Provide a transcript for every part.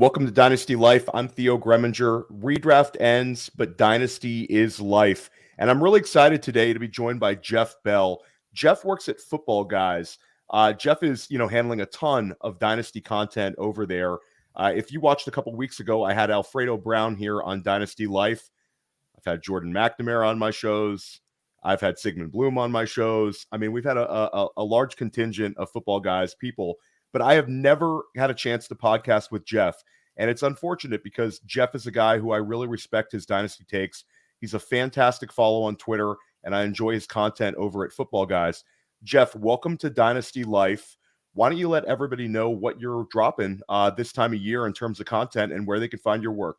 Welcome to Dynasty Life. I'm Theo Gremminger. Redraft ends, but Dynasty is life. And I'm really excited today to be joined by Jeff Bell. Jeff works at Football Guys. Jeff is, handling a ton of Dynasty content over there. If you watched a couple weeks ago, I had Alfredo Brown here on Dynasty Life. I've had Jordan McNamara on my shows. I've had Sigmund Bloom on my shows. I mean, we've had a large contingent of Football Guys people, but I have never had a chance to podcast with Jeff. And it's unfortunate because Jeff is a guy who I really respect his Dynasty takes. He's a fantastic follow on Twitter, and I enjoy his content over at Football Guys. Jeff, welcome to Dynasty Life. Why don't you let everybody know what you're dropping this time of year in terms of content and where they can find your work?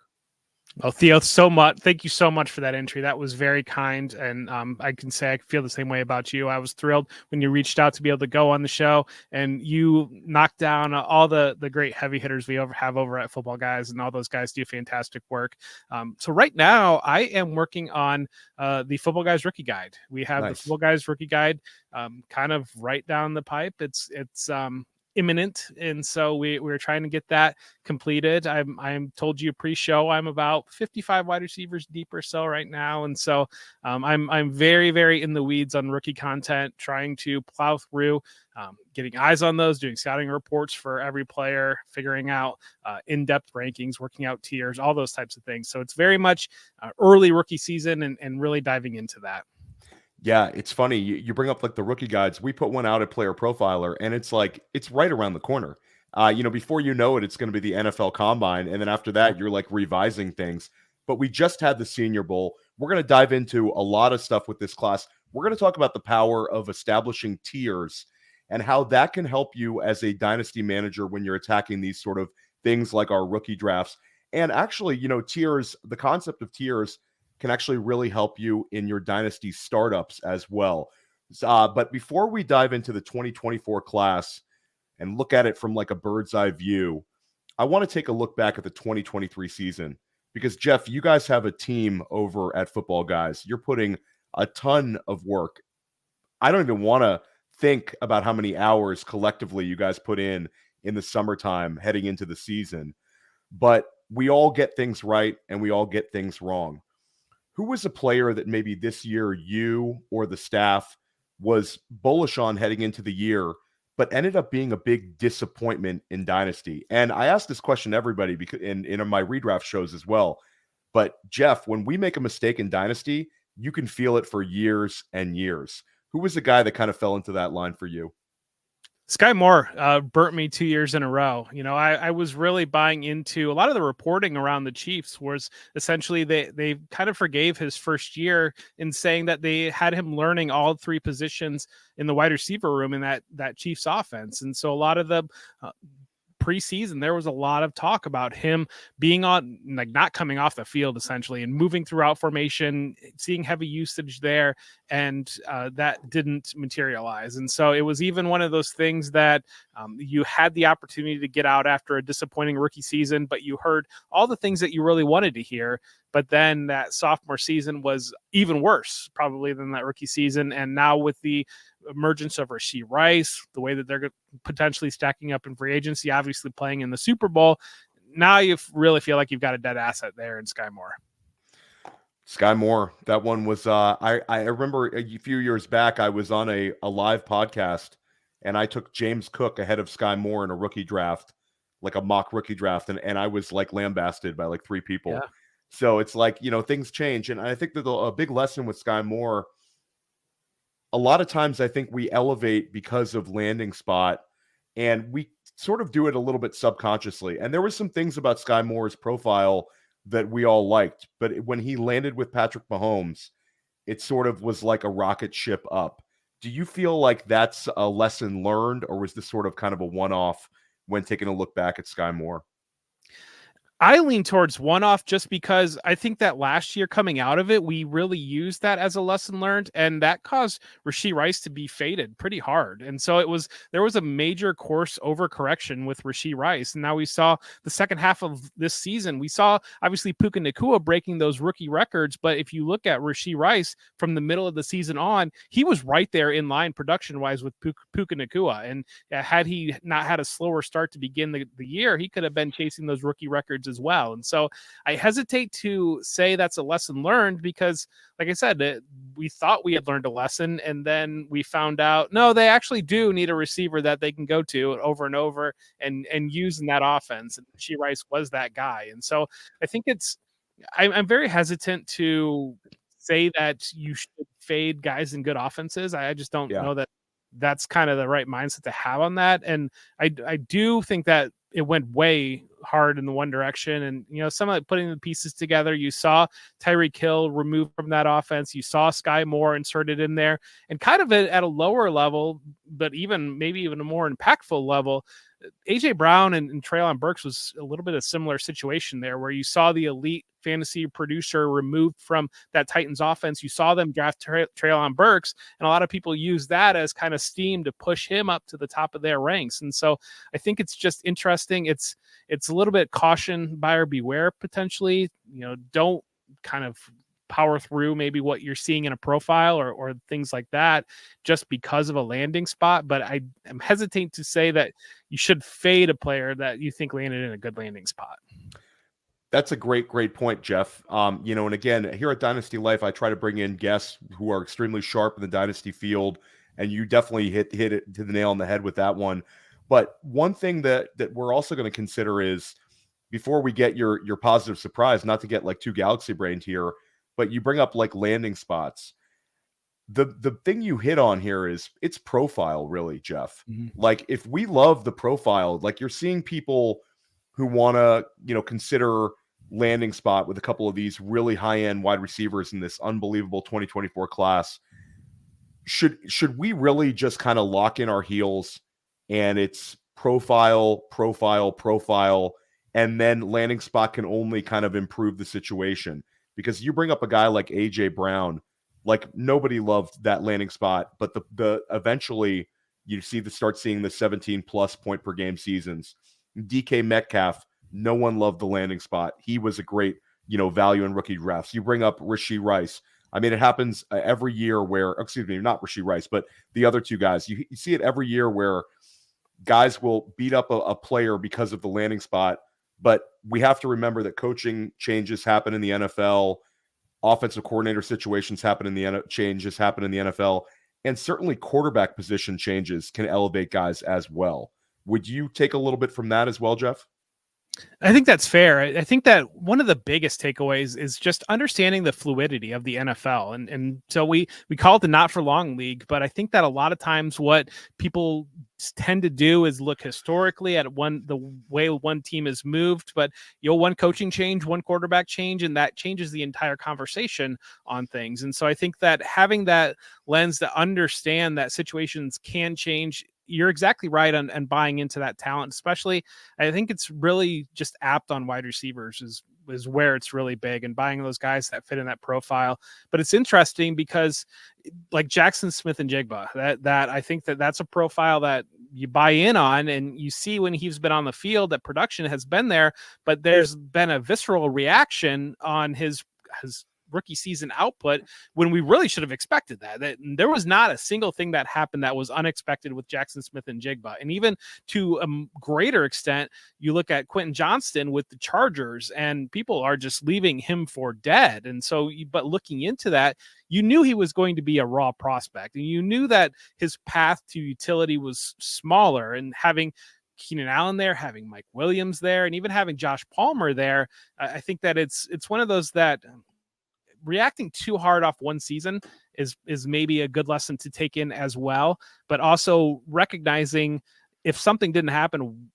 Well, Theo, thank you so much for that entry. That was very kind, and I can say I feel the same way about you. I was thrilled when you reached out to be able to go on the show, and you knocked down all the great heavy hitters we have over at Football Guys, and all those guys do fantastic work. So right now, I am working on the Football Guys Rookie Guide. We have the Football Guys Rookie Guide kind of right down the pipe. It's imminent, and so we're trying to get that completed. I'm told you pre-show I'm about 55 wide receivers deep or so right now, and so I'm very, very in the weeds on rookie content, trying to plow through, getting eyes on those, doing scouting reports for every player, figuring out in-depth rankings, working out tiers, all those types of things. So it's very much early rookie season and really diving into that. Yeah, it's funny. You bring up like the rookie guides. We put one out at Player Profiler, and it's right around the corner. Before you know it, it's going to be the NFL Combine, and then after that, you're like revising things. But we just had the Senior Bowl. We're going to dive into a lot of stuff with this class. We're going to talk about the power of establishing tiers and how that can help you as a dynasty manager when you're attacking these sort of things like our rookie drafts. And actually, tiers, the concept of tiers can actually really help you in your dynasty startups as well. But before we dive into the 2024 class and look at it from like a bird's eye view, I want to take a look back at the 2023 season because, Jeff, you guys have a team over at Football Guys. You're putting a ton of work. I don't even want to think about how many hours collectively you guys put in the summertime heading into the season. But we all get things right and we all get things wrong. Who was a player that maybe this year you or the staff was bullish on heading into the year, but ended up being a big disappointment in Dynasty? And I asked this question to everybody because in my redraft shows as well. But Jeff, when we make a mistake in Dynasty, you can feel it for years and years. Who was the guy that kind of fell into that line for you? Sky Moore burnt me 2 years in a row. I was really buying into a lot of the reporting around the Chiefs was essentially they kind of forgave his first year in saying that they had him learning all three positions in the wide receiver room in that Chiefs offense. And so a lot of the preseason, there was a lot of talk about him being on, like, not coming off the field essentially and moving throughout formation, seeing heavy usage there, and that didn't materialize. And so it was even one of those things that you had the opportunity to get out after a disappointing rookie season, but you heard all the things that you really wanted to hear. But then that sophomore season was even worse probably than that rookie season. And now with the emergence of Rashee Rice, the way that they're potentially stacking up in free agency, obviously playing in the Super Bowl, now you really feel like you've got a dead asset there in Sky Moore. Sky Moore, that one was, I remember a few years back, I was on a live podcast and I took James Cook ahead of Sky Moore in a rookie draft, like a mock rookie draft. And I was like lambasted by like three people. Yeah. So it's like, things change. And I think that a big lesson with Sky Moore, a lot of times I think we elevate because of landing spot, and we sort of do it a little bit subconsciously. And there were some things about Sky Moore's profile that we all liked, but when he landed with Patrick Mahomes, it sort of was like a rocket ship up. Do you feel like that's a lesson learned, or was this sort of kind of a one-off when taking a look back at Sky Moore? I lean towards one-off just because I think that last year coming out of it, we really used that as a lesson learned, and that caused Rashee Rice to be faded pretty hard. And so there was a major course overcorrection with Rashee Rice. And now we saw the second half of this season, we saw obviously Puka Nacua breaking those rookie records. But if you look at Rashee Rice from the middle of the season on, he was right there in line production-wise with Puka Nacua. And had he not had a slower start to begin the year, he could have been chasing those rookie records as well. And so I hesitate to say that's a lesson learned because, like I said, we thought we had learned a lesson, and then we found out, no, they actually do need a receiver that they can go to over and over and use in that offense. And Rashee Rice was that guy. And so I think I'm very hesitant to say that you should fade guys in good offenses. I just don't know that that's kind of the right mindset to have on that. And I do think that it went way hard in the one direction. And, some of putting the pieces together, you saw Tyreek Hill removed from that offense. You saw Sky Moore inserted in there, and kind of at a lower level, but maybe even a more impactful level, AJ Brown and Treylon Burks was a little bit of a similar situation there, where you saw the elite fantasy producer removed from that Titans offense. You saw them draft Treylon Burks, and a lot of people use that as kind of steam to push him up to the top of their ranks. And so I think it's just interesting. It's a little bit caution, buyer beware potentially. Don't kind of power through maybe what you're seeing in a profile or things like that just because of a landing spot. But I am hesitant to say that you should fade a player that you think landed in a good landing spot. That's a great point, Jeff. And again, here at Dynasty Life, I try to bring in guests who are extremely sharp in the Dynasty field, and you definitely hit it to the nail on the head with that one. But one thing that we're also going to consider is, before we get your positive surprise, not to get like too galaxy brained here, but you bring up like landing spots. The thing you hit on here is it's profile, really, Jeff. Mm-hmm. Like, if we love the profile, like you're seeing people who want to, consider landing spot with a couple of these really high-end wide receivers in this unbelievable 2024 class. Should we really just kind of lock in our heels and it's profile, and then landing spot can only kind of improve the situation? Because you bring up a guy like AJ Brown, like nobody loved that landing spot, but the eventually you start seeing the 17 plus point per game seasons. DK Metcalf, no one loved the landing spot. He was a great, value in rookie drafts. You bring up Rashee Rice. I mean, it happens every year where, excuse me, not Rashee Rice, but the other two guys. You see it every year where guys will beat up a player because of the landing spot. But we have to remember that coaching changes happen in the NFL. Offensive coordinator situations happen in the NFL. And certainly quarterback position changes can elevate guys as well. Would you take a little bit from that as well, Jeff? I think that's fair. I think that one of the biggest takeaways is just understanding the fluidity of the NFL. And so we call it the not for long league, but I think that a lot of times what people tend to do is look historically at the way one team is moved, but one coaching change, one quarterback change, and that changes the entire conversation on things. And so I think that having that lens to understand that situations can change, you're exactly right on buying into that talent, especially I think it's really just apt on wide receivers is where it's really big, and buying those guys that fit in that profile. But it's interesting because like Jackson Smith-Njigba, that I think that's a profile that you buy in on, and you see when he's been on the field that production has been there, but there's been a visceral reaction on his rookie season output when we really should have expected that there was not a single thing that happened that was unexpected with Jackson Smith-Njigba. And even to a greater extent, you look at Quentin Johnston with the Chargers, and people are just leaving him for dead. And so, but looking into that, you knew he was going to be a raw prospect, and you knew that his path to utility was smaller. And having Keenan Allen there, having Mike Williams there, and even having Josh Palmer there, I think that it's one of those that reacting too hard off one season is maybe a good lesson to take in as well, but also recognizing if something didn't happen,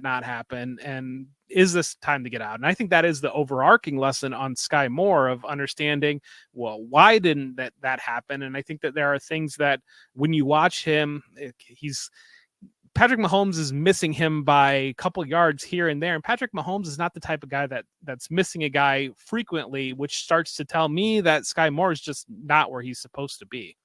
not happen, and is this time to get out? And I think that is the overarching lesson on Sky Moore of understanding, well, why didn't that happen? And I think that there are things that when you watch him, he's Patrick Mahomes is missing him by a couple yards here and there. And Patrick Mahomes is not the type of guy that's missing a guy frequently, which starts to tell me that Sky Moore is just not where he's supposed to be.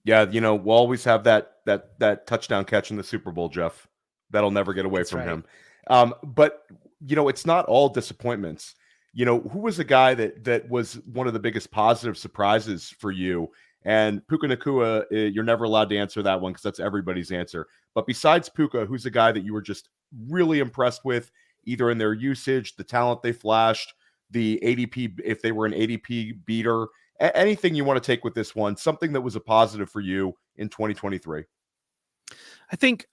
Yeah, we'll always have that touchdown catch in the Super Bowl, Jeff. That'll never get away That's from right. him. But it's not all disappointments. Who was a guy that was one of the biggest positive surprises for you? And Puka Nacua, you're never allowed to answer that one because that's everybody's answer. But besides Puka, who's a guy that you were just really impressed with, either in their usage, the talent they flashed, the ADP, if they were an ADP beater, anything you want to take with this one, something that was a positive for you in 2023? I think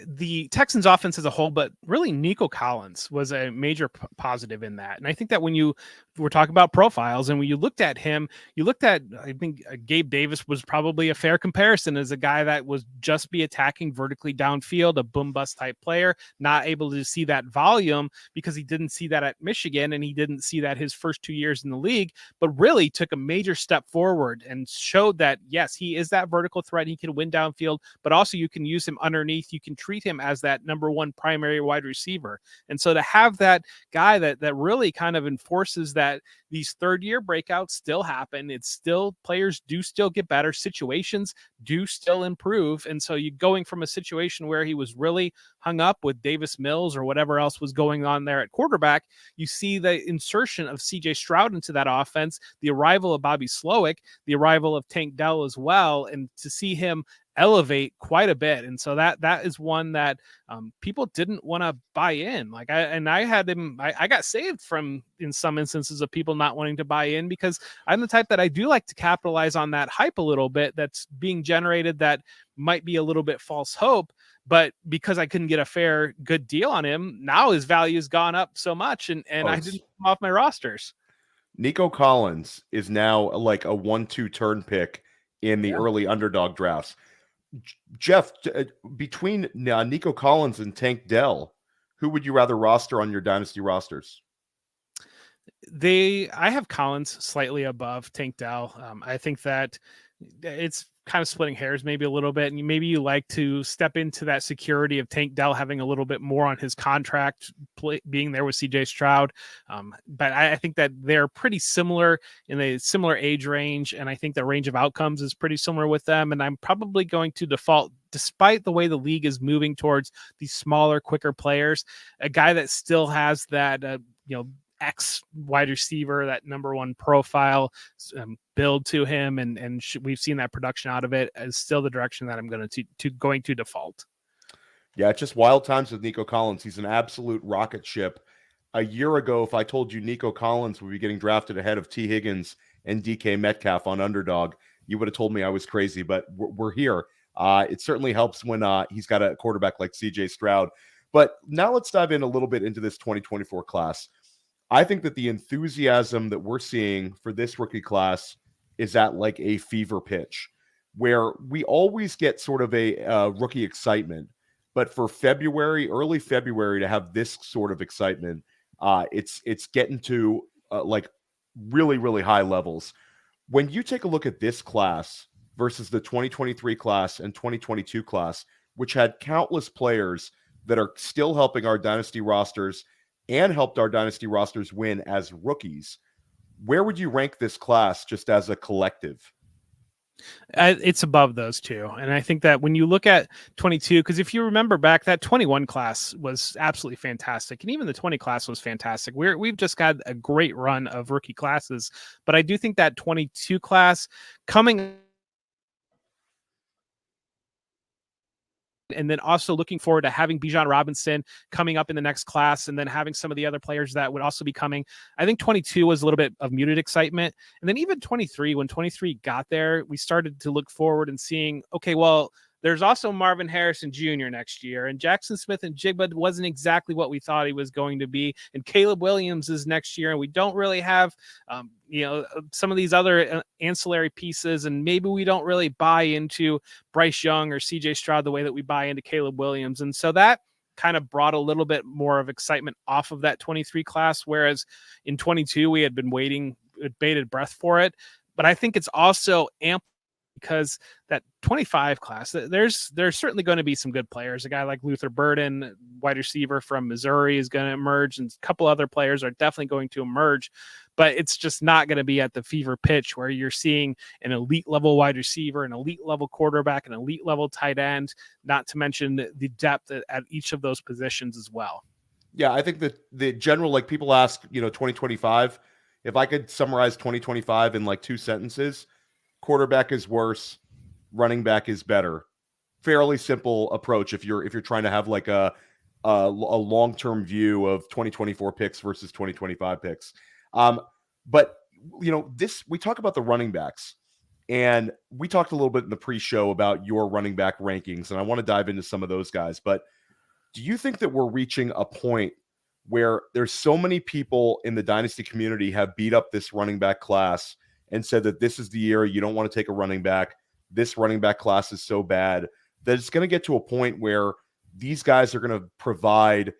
the Texans offense as a whole, but really Nico Collins was a major positive in that. And I think that when you were talking about profiles and when you looked at him, I think Gabe Davis was probably a fair comparison as a guy that was just be attacking vertically downfield, a boom bust type player, not able to see that volume because he didn't see that at Michigan and he didn't see that his first 2 years in the league, but really took a major step forward and showed that, yes, he is that vertical threat. He can win downfield, but also you can use him underneath. You can treat him as that number one primary wide receiver. And so to have that guy that really kind of enforces that these third year breakouts still happen. It's still, players do still get better. Situations do still improve. And so you going from a situation where he was really hung up with Davis Mills or whatever else was going on there at quarterback, you see the insertion of CJ Stroud into that offense, the arrival of Bobby Slowick, the arrival of Tank Dell as well. And to see him elevate quite a bit. And so that is one that people didn't want to buy in. I had him, I got saved from, in some instances, of people not wanting to buy in because I'm the type that I do like to capitalize on that hype a little bit that's being generated that might be a little bit false hope. But because I couldn't get a fair, good deal on him, now his value has gone up so much and I didn't come off my rosters. Nico Collins is now like a 1-2 turn pick in the early underdog drafts. Jeff, between Nico Collins and Tank Dell, who would you rather roster on your dynasty rosters? I have Collins slightly above Tank Dell. I think that it's kind of splitting hairs maybe a little bit, and maybe you like to step into that security of Tank Dell having a little bit more on his contract, being there with CJ Stroud. But I think that they're pretty similar in a similar age range, and I think the range of outcomes is pretty similar with them. And I'm probably going to default, despite the way the league is moving towards these smaller, quicker players, a guy that still has that, X wide receiver, that number one profile build to him, and we've seen that production out of it, is still the direction that I'm going to default. Yeah, it's just wild times with Nico Collins. He's an absolute rocket ship. A year ago, if I told you Nico Collins would be getting drafted ahead of T. Higgins and DK Metcalf on Underdog, you would have told me I was crazy, but we're here. It certainly helps when he's got a quarterback like CJ Stroud. But now let's dive in a little bit into this 2024 class. I think that the enthusiasm that we're seeing for this rookie class is at like a fever pitch, where we always get sort of a rookie excitement. But for February, early February, to have this sort of excitement, it's getting to like really, really high levels. When you take a look at this class versus the 2023 class and 2022 class, which had countless players that are still helping our dynasty rosters and helped our dynasty rosters win as rookies, where would you rank this class just as a collective? It's above those two. And I think that when you look at 22, because if you remember back, that 21 class was absolutely fantastic. And even the 20 class was fantastic. We've just got a great run of rookie classes. But I do think that 22 class coming, and then also looking forward to having Bijan Robinson coming up in the next class, and then having some of the other players that would also be coming. I think 22 was a little bit of muted excitement. And then even 23, when 23 got there, we started to look forward and seeing, okay, well, there's also Marvin Harrison Jr. next year, and Jackson Smith and Jigba wasn't exactly what we thought he was going to be, and Caleb Williams is next year, and we don't really have, some of these other ancillary pieces, and maybe we don't really buy into Bryce Young or CJ Stroud the way that we buy into Caleb Williams, and so that kind of brought a little bit more of excitement off of that 23 class, whereas in 22 we had been waiting with bated breath for it. But I think it's also amplified because that 25 class, there's certainly going to be some good players. A guy like Luther Burden, wide receiver from Missouri, is going to emerge, and a couple other players are definitely going to emerge, but it's just not going to be at the fever pitch where you're seeing an elite level wide receiver, an elite level quarterback, an elite level tight end, not to mention the depth at each of those positions as well. Yeah, I think that the general, like, people ask, 2025, if I could summarize 2025 in like 2 sentences, quarterback is worse, running back is better. Fairly simple approach if you're trying to have like a long-term view of 2024 picks versus 2025 picks. But we talk about the running backs, and we talked a little bit in the pre-show about your running back rankings, and I want to dive into some of those guys. But do you think that we're reaching a point where there's so many people in the Dynasty community have beat up this running back class and said that this is the year you don't want to take a running back, this running back class is so bad, that it's going to get to a point where these guys are going to provide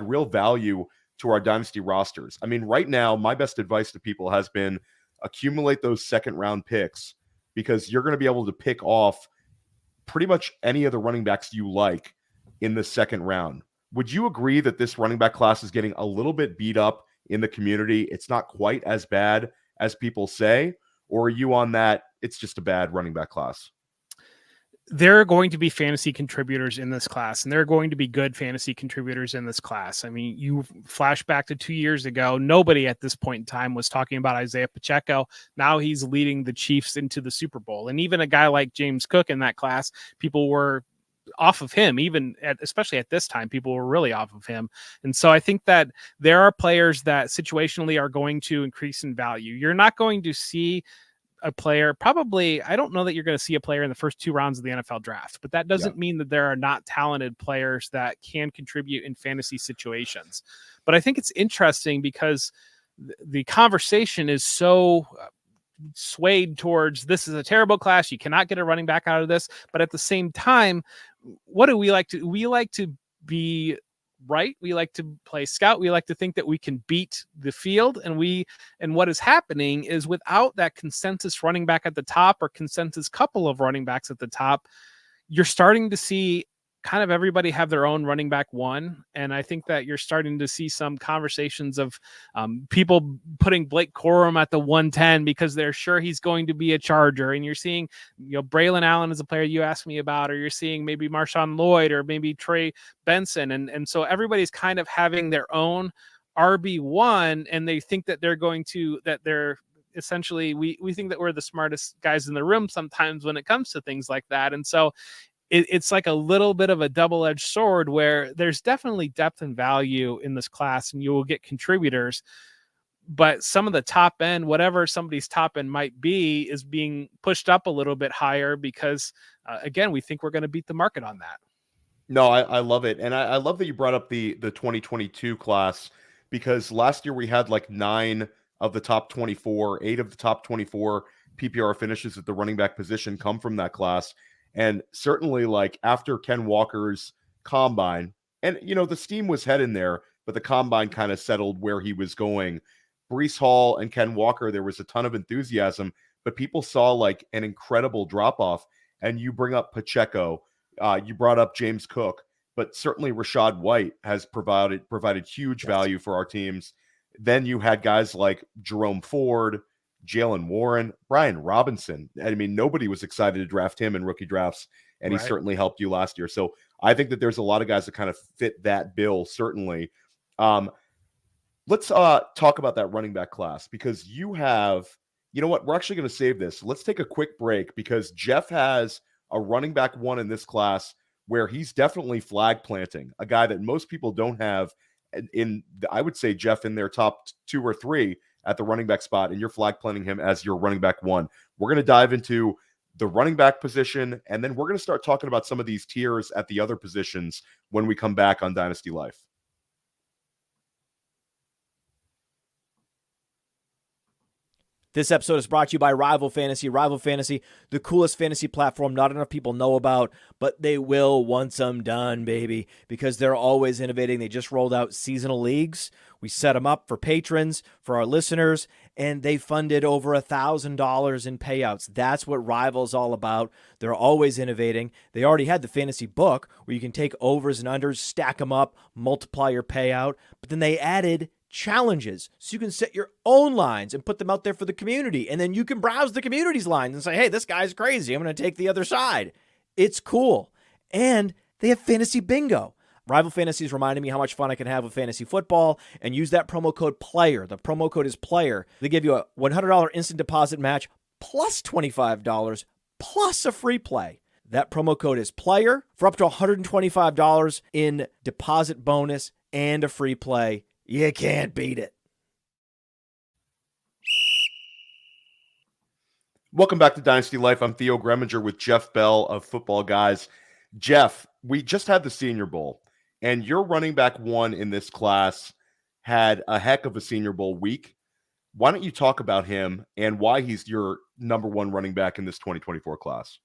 real value to our Dynasty rosters? I mean, right now, my best advice to people has been accumulate those second-round picks, because you're going to be able to pick off pretty much any of the running backs you like in the second round. Would you agree that this running back class is getting a little bit beat up in the community? It's not quite as bad as people say, or are you on that it's just a bad running back class? There are going to be fantasy contributors in this class, and there are going to be good fantasy contributors in this class. I mean, you flash back to 2 years ago, nobody at this point in time was talking about Isaiah Pacheco. Now he's leading the Chiefs into the Super Bowl. And even a guy like James Cook in that class, people were off of him, especially at this time, people were really off of him. And so I think that there are players that situationally are going to increase in value. You're not going to see a player, probably, I don't know that you're going to see a player in the first 2 rounds of the NFL draft, but that doesn't mean that there are not talented players that can contribute in fantasy situations. But I think it's interesting because the conversation is so swayed towards this is a terrible class, you cannot get a running back out of this. But at the same time, what do we like to? We like to be right. We like to play scout. We like to think that we can beat the field. And what is happening is, without that consensus running back at the top, or consensus couple of running backs at the top, you're starting to see kind of everybody have their own running back one. And I think that you're starting to see some conversations of people putting Blake Corum at the 110 because they're sure he's going to be a Charger. And you're seeing, Braylon Allen is a player you asked me about, or you're seeing maybe Marshawn Lloyd or maybe Trey Benson. And so everybody's kind of having their own RB1, and they think that they're essentially, we think that we're the smartest guys in the room sometimes when it comes to things like that. And so it's like a little bit of a double-edged sword, where there's definitely depth and value in this class, and you will get contributors, but some of the top end, whatever somebody's top end might be, is being pushed up a little bit higher because again, we think we're going to beat the market on that. No, I love it. And I love that you brought up the 2022 class, because last year we had like 9 of the top 24, 8 of the top 24 PPR finishes at the running back position come from that class. And certainly, like, after Ken Walker's combine, and the steam was heading there, but the combine kind of settled where he was going. Breece Hall and Ken Walker, there was a ton of enthusiasm, but people saw like an incredible drop off. And you bring up Pacheco, you brought up James Cook, but certainly Rachaad White has provided huge value for our teams. Then you had guys like Jerome Ford, Jalen Warren, Brian Robinson. I mean, nobody was excited to draft him in rookie drafts, and he certainly helped you last year. So I think that there's a lot of guys that kind of fit that bill, certainly. Let's talk about that running back class, because you have, we're actually going to save this. Let's take a quick break, because Jeff has a running back one in this class where he's definitely flag planting, a guy that most people don't have I would say, Jeff, in their top 2 or 3 at the running back spot, and you're flag planting him as your running back one. We're going to dive into the running back position, and then we're going to start talking about some of these tiers at the other positions when we come back on Dynasty Life. This episode is brought to you by Rival Fantasy. Rival Fantasy, the coolest fantasy platform not enough people know about, but they will once I'm done, baby, because they're always innovating. They just rolled out seasonal leagues. We set them up for patrons, for our listeners, and they funded over $1,000 in payouts. That's what Rival's all about. They're always innovating. They already had the fantasy book where you can take overs and unders, stack them up, multiply your payout, but then they added challenges so you can set your own lines and put them out there for the community, and then you can browse the community's lines and say, hey, this guy's crazy, I'm going to take the other side. It's cool. And they have fantasy bingo. Rival Fantasy is reminding me how much fun I can have with fantasy football, and use that promo code PLAYER. The promo code is PLAYER. They give you a $100 instant deposit match plus $25 plus a free play. That promo code is PLAYER for up to $125 in deposit bonus and a free play. You can't beat it. Welcome back to Dynasty Life. I'm Theo Gremminger with Jeff Bell of Football Guys. Jeff, we just had the Senior Bowl, and your running back one in this class had a heck of a Senior Bowl week. Why don't you talk about him and why he's your number one running back in this 2024 class?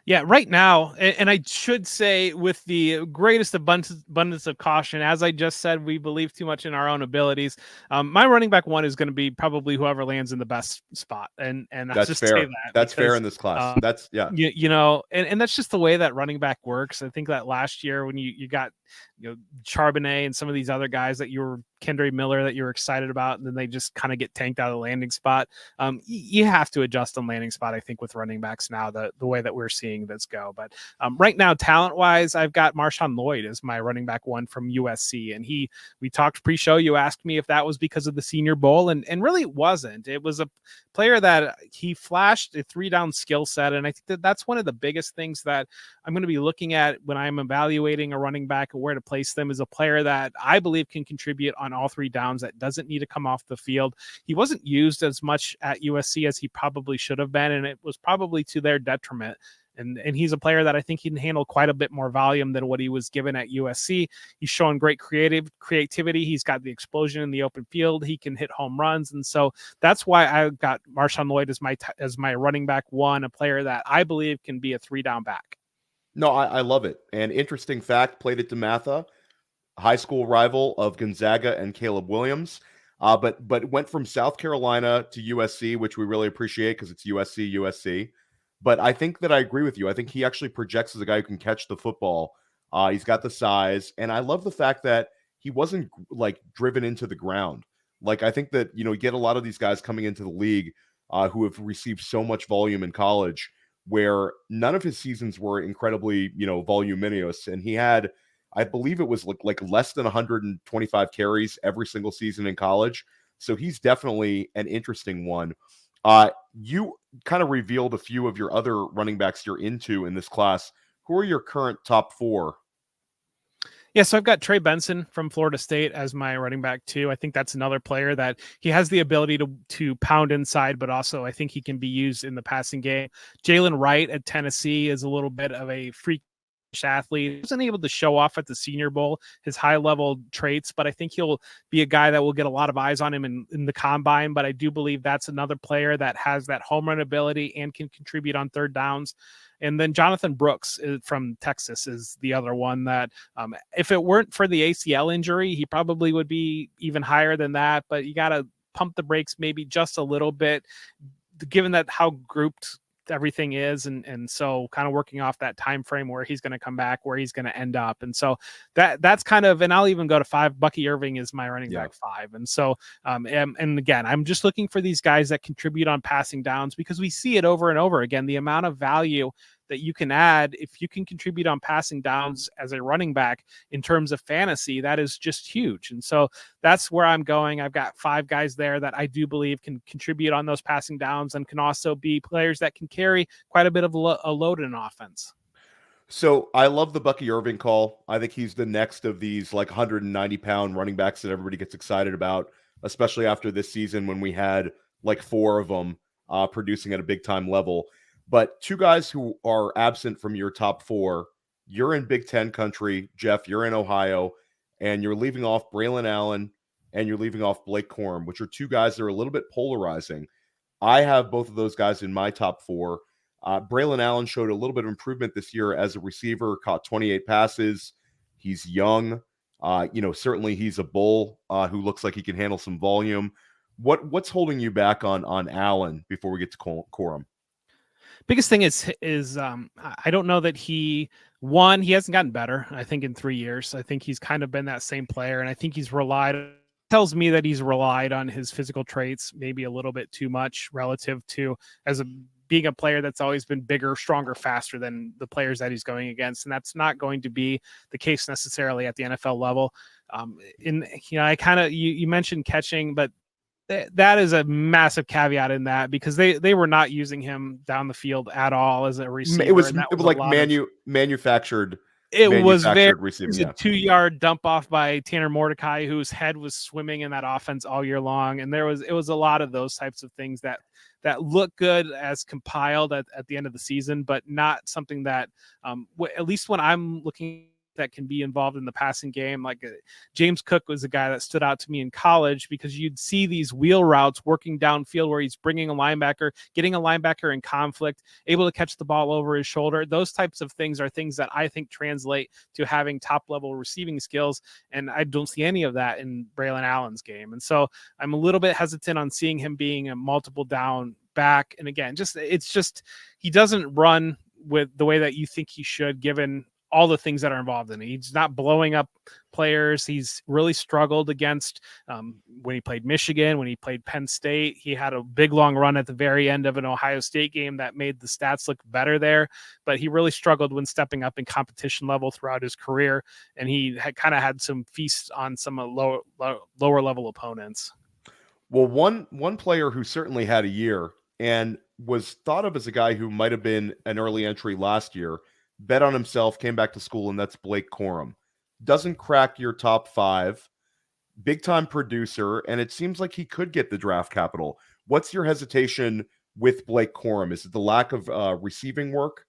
Yeah, right now, and I should say with the greatest abundance of caution, as I just said, we believe too much in our own abilities. My running back one is going to be probably whoever lands in the best spot, and that's just fair. Say that's fair in this class. That's you know, and that's just the way that running back works. I think that last year when you got Charbonnet and some of these other guys that you were Kendry Miller that you were excited about, and then they just kind of get tanked out of the landing spot. You have to adjust on landing spot, I think, with running backs now, the way that we're seeing this go. But right now, talent wise, I've got Marshawn Lloyd as my running back one from USC. And we talked pre-show, you asked me if that was because of the Senior Bowl, and really it wasn't. It was a player that he flashed a 3-down skill set. And I think that's one of the biggest things that I'm going to be looking at when I'm evaluating a running back and where to place them, is a player that I believe can contribute on all 3 downs, that doesn't need to come off the field. He wasn't used as much at USC as he probably should have been, and it was probably to their detriment. And he's a player that I think he can handle quite a bit more volume than what he was given at USC. He's showing great creativity. He's got the explosion in the open field. He can hit home runs. And so that's why I got Marshawn Lloyd as my running back one, a player that I believe can be a 3-down back. No, I love it. And interesting fact, played at DeMatha, high school rival of Gonzaga and Caleb Williams, but went from South Carolina to USC, which we really appreciate because it's USC. But I think that I agree with you. I think he actually projects as a guy who can catch the football. He's got the size, and I love the fact that he wasn't like driven into the ground. Like, I think that, you get a lot of these guys coming into the league who have received so much volume in college, where none of his seasons were incredibly, voluminous, and he had, I believe it was like less than 125 carries every single season in college. So he's definitely an interesting one. You kind of revealed a few of your other running backs you're into in this class. Who are your current top 4? Yeah, so I've got Trey Benson from Florida State as my running back too. I think that's another player that he has the ability to pound inside, but also I think he can be used in the passing game. Jalen Wright at Tennessee is a little bit of a freak athlete. He wasn't able to show off at the Senior Bowl his high-level traits, but I think he'll be a guy that will get a lot of eyes on him in the combine. But I do believe that's another player that has that home run ability and can contribute on 3rd downs. And then Jonathan Brooks from Texas is the other one that if it weren't for the ACL injury, he probably would be even higher than that. But you got to pump the brakes maybe just a little bit, given that how grouped everything is, and so kind of working off that time frame where he's going to come back, where he's going to end up. And so that's kind of, and I'll even go to 5. Bucky Irving is my running back 5. And so and again, I'm just looking for these guys that contribute on passing downs, because we see it over and over again, the amount of value that you can add if you can contribute on passing downs as a running back in terms of fantasy. That is just huge. And so that's where I'm going. I've got 5 guys there that I do believe can contribute on those passing downs and can also be players that can carry quite a bit of a load in offense. So I love the Bucky Irving call. I think he's the next of these like 190-pound running backs that everybody gets excited about, especially after this season when we had like 4 of them producing at a big-time level. But 2 guys who are absent from your top 4, you're in Big Ten country, Jeff, you're in Ohio, and you're leaving off Braylon Allen and you're leaving off Blake Corum, which are 2 guys that are a little bit polarizing. I have both of those guys in my top 4. Braylon Allen showed a little bit of improvement this year as a receiver, caught 28 passes. He's young. Certainly he's a bull who looks like he can handle some volume. What's holding you back on Allen before we get to Corum? Biggest thing is I don't know that he hasn't gotten better. I think in 3 years, I think he's kind of been that same player, and I think tells me that he's relied on his physical traits maybe a little bit too much relative to being a player that's always been bigger, stronger, faster than the players that he's going against. And that's not going to be the case necessarily at the NFL level. You mentioned catching, but that is a massive caveat in that, because they were not using him down the field at all as a receiver. It was like manufactured. It was very receiving, a 2-yard dump off by Tanner Mordecai, whose head was swimming in that offense all year long. And it was a lot of those types of things that look good as compiled at the end of the season, but not something that, at least when I'm looking, that can be involved in the passing game. Like James Cook was a guy that stood out to me in college, because you'd see these wheel routes working downfield where he's bringing a linebacker, getting a linebacker in conflict, able to catch the ball over his shoulder. Those types of things are things that I think translate to having top level receiving skills. And I don't see any of that in Braylon Allen's game. And so I'm a little bit hesitant on seeing him being a multiple down back. And again, he doesn't run with the way that you think he should, given all the things that are involved in it. He's not blowing up players. He's really struggled against when he played Michigan, when he played Penn State. He had a big long run at the very end of an Ohio State game that made the stats look better there, but he really struggled when stepping up in competition level throughout his career. And he had some feasts on some lower level opponents. Well, one player who certainly had a year and was thought of as a guy who might have been an early entry last year, bet on himself, came back to school, and that's Blake Corum. Doesn't crack your top 5, big-time producer, and it seems like he could get the draft capital. What's your hesitation with Blake Corum? Is it the lack of receiving work?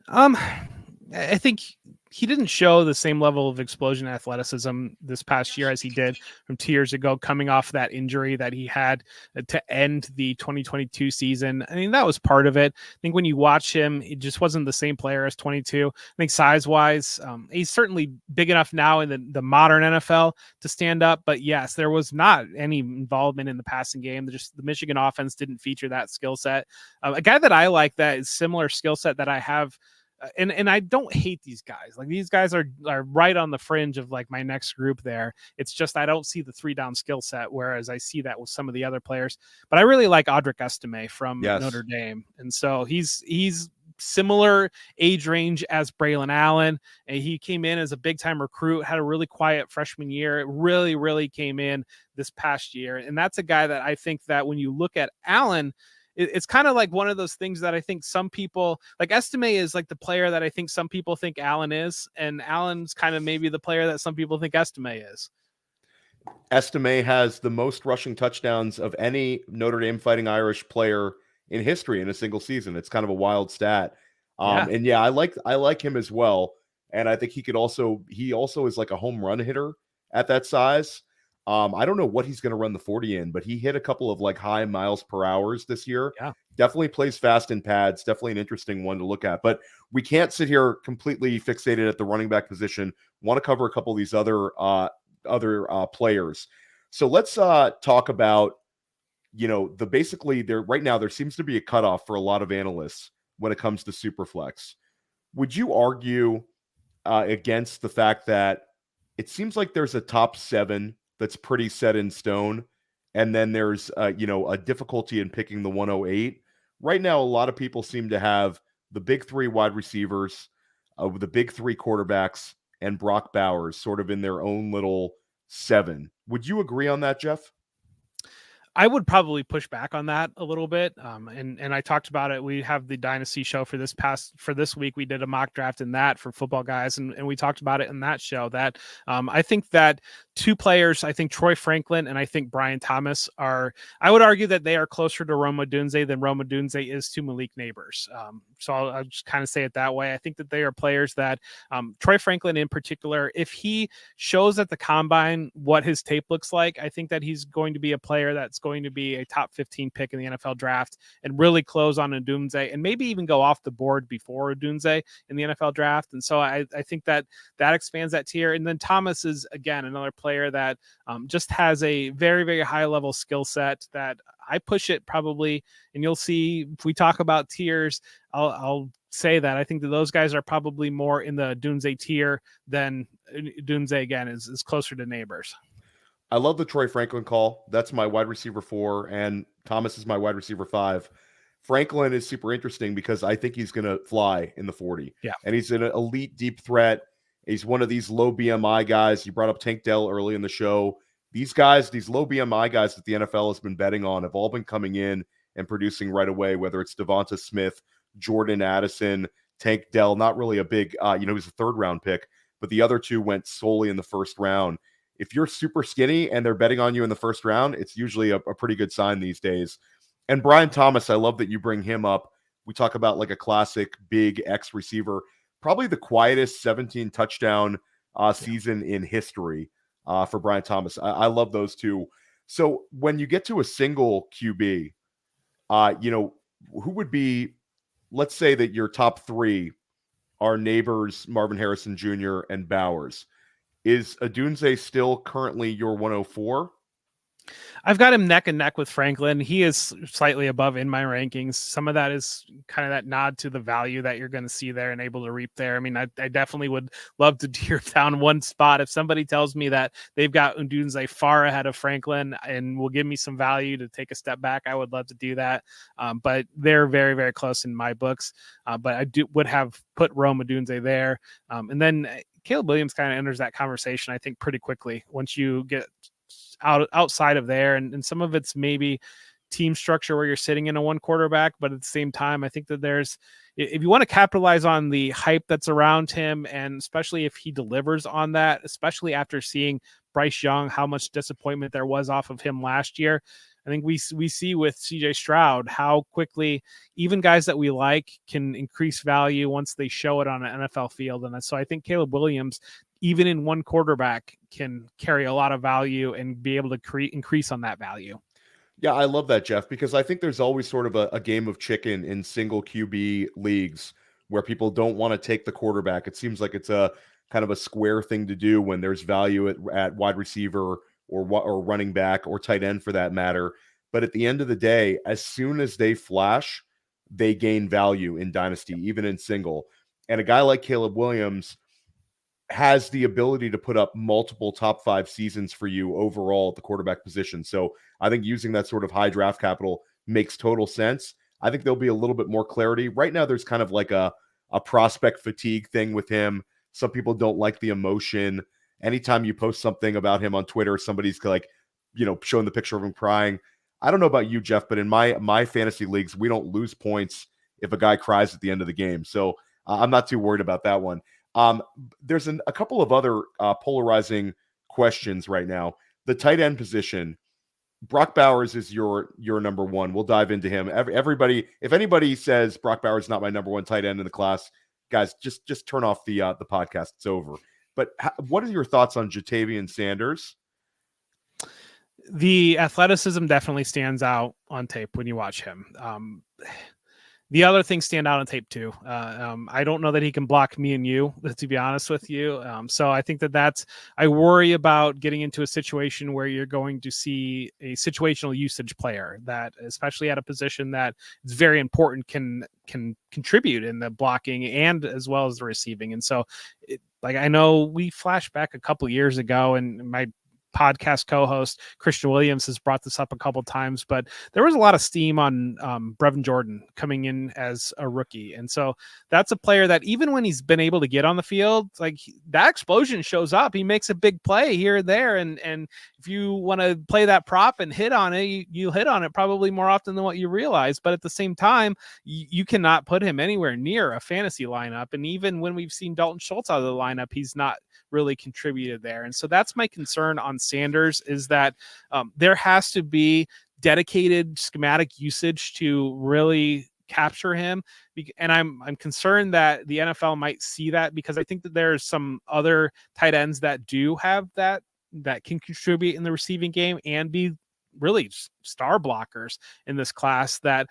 I think he didn't show the same level of explosion athleticism this past year as he did from 2 years ago, coming off that injury that he had to end the 2022 season. I mean, that was part of it. I think when you watch him, he just wasn't the same player as 22. I think size-wise, he's certainly big enough now in the modern NFL to stand up. But yes, there was not any involvement in the passing game. Just the Michigan offense didn't feature that skill set. A guy that I like that is similar skill set that I have, and I don't hate these guys. Like, these guys are right on the fringe of like my next group there. It's just I don't see the 3-down skill set, whereas I see that with some of the other players. But I really like Audric Estime from Notre Dame. And so he's similar age range as Braylon Allen. And he came in as a big-time recruit, had a really quiet freshman year. It really, really came in this past year. And that's a guy that I think that when you look at Allen, it's kind of like one of those things that I think some people like. Estime is like the player that I think some people think Allen is, and Allen's kind of maybe the player that some people think Estime is. Estime has the most rushing touchdowns of any Notre Dame Fighting Irish player in history in a single season. It's kind of a wild stat. And I like him as well. And I think he also is like a home run hitter at that size. I don't know what he's going to run the 40 in, but he hit a couple of like high miles per hour this year. Yeah. Definitely plays fast in pads. Definitely an interesting one to look at. But we can't sit here completely fixated at the running back position. Want to cover a couple of these other players. So let's talk about, right now there seems to be a cutoff for a lot of analysts when it comes to Superflex. Would you argue against the fact that it seems like there's a top 7 that's pretty set in stone, and then there's a difficulty in picking the 108. Right now, a lot of people seem to have the big 3 wide receivers, the big 3 quarterbacks, and Brock Bowers sort of in their own little 7. Would you agree on that, Jeff? I would probably push back on that a little bit. And I talked about it. We have the Dynasty show for this week. We did a mock draft in that for football guys. And we talked about it in that show that I think that 2 players, I think Troy Franklin and I think Brian Thomas I would argue that they are closer to Rome Odunze than Rome Odunze is to Malik Nabers. So I'll just kind of say it that way. I think that they are players that Troy Franklin in particular, if he shows at the combine what his tape looks like, I think that he's going to be a player that's going to be a top 15 pick in the NFL draft and really close on Odunze and maybe even go off the board before Odunze in the NFL draft. And so I think that expands that tier. And then Thomas is, again, another player that just has a very, very high level skill set that I push it probably. And you'll see if we talk about tiers, I'll say that I think that those guys are probably more in the Odunze tier than Odunze, again, is closer to Nabers. I love the Troy Franklin call. That's my wide receiver 4, and Thomas is my wide receiver 5. Franklin is super interesting because I think he's going to fly in the 40. Yeah. And he's an elite deep threat. He's one of these low BMI guys. You brought up Tank Dell early in the show. These guys, these low BMI guys that the NFL has been betting on have all been coming in and producing right away, whether it's Devonta Smith, Jordan Addison, Tank Dell, not really a big, he was a 3rd round pick, but the other 2 went solely in the 1st round. If you're super skinny and they're betting on you in the 1st round, it's usually a pretty good sign these days. And Brian Thomas, I love that you bring him up. We talk about like a classic big X receiver, probably the quietest 17 touchdown season in history for Brian Thomas. I love those 2. So when you get to a single QB, who would be, let's say that your top 3 are Nabers, Marvin Harrison Jr., and Bowers. Is Odunze still currently your 104? I've got him neck and neck with Franklin. He is slightly above in my rankings. Some of that is kind of that nod to the value that you're going to see there and able to reap there. I mean, I definitely would love to tear down one spot. If somebody tells me that they've got Odunze far ahead of Franklin and will give me some value to take a step back, I would love to do that. But they're very, very close in my books. But I would have put Rome Odunze there. And then Caleb Williams kind of enters that conversation, I think, pretty quickly once you get outside of there. And some of it's maybe team structure where you're sitting in a 1 quarterback, but at the same time, I think that if you want to capitalize on the hype that's around him, and especially if he delivers on that, especially after seeing Bryce Young, how much disappointment there was off of him last year. I think we see with CJ Stroud how quickly even guys that we like can increase value once they show it on an NFL field. And so I think Caleb Williams, even in 1 quarterback, can carry a lot of value and be able to increase on that value. Yeah, I love that, Jeff, because I think there's always sort of a game of chicken in single QB leagues where people don't want to take the quarterback. It seems like it's a kind of a square thing to do when there's value at wide receiver or running back or tight end for that matter. But at the end of the day, as soon as they flash, they gain value in Dynasty, even in single. And a guy like Caleb Williams has the ability to put up multiple top 5 seasons for you overall at the quarterback position. So I think using that sort of high draft capital makes total sense. I think there'll be a little bit more clarity. Right now, there's kind of like a prospect fatigue thing with him. Some people don't like the emotion. Anytime you post something about him on Twitter, somebody's like, showing the picture of him crying. I don't know about you, Jeff, but in my fantasy leagues, we don't lose points if a guy cries at the end of the game. So I'm not too worried about that one. There's a couple of other polarizing questions right now. The tight end position, Brock Bowers is your number 1. We'll dive into him. Everybody, if anybody says Brock Bowers is not my number 1 tight end in the class, guys, just turn off the podcast. It's over. But what are your thoughts on Jatavian Sanders? The athleticism definitely stands out on tape when you watch him. The other things stand out on tape too. I don't know that he can block me and you, to be honest with you. So I think I worry about getting into a situation where you're going to see a situational usage player that, especially at a position that is very important, can contribute in the blocking and as well as the receiving. And so I know we flash back a couple years ago, and my podcast co-host Christian Williams has brought this up a couple times, but there was a lot of steam on Brevin Jordan coming in as a rookie. And so that's a player that even when he's been able to get on the field, that explosion shows up. He makes a big play here and there. And if you want to play that prop and hit on it, you hit on it probably more often than what you realize. But at the same time, you cannot put him anywhere near a fantasy lineup. And even when we've seen Dalton Schultz out of the lineup, he's not really contributed there. And so that's my concern on Sanders, is that there has to be dedicated schematic usage to really capture him. And I'm concerned that the NFL might see that, because I think that there's some other tight ends that do have that can contribute in the receiving game and be really star blockers in this class that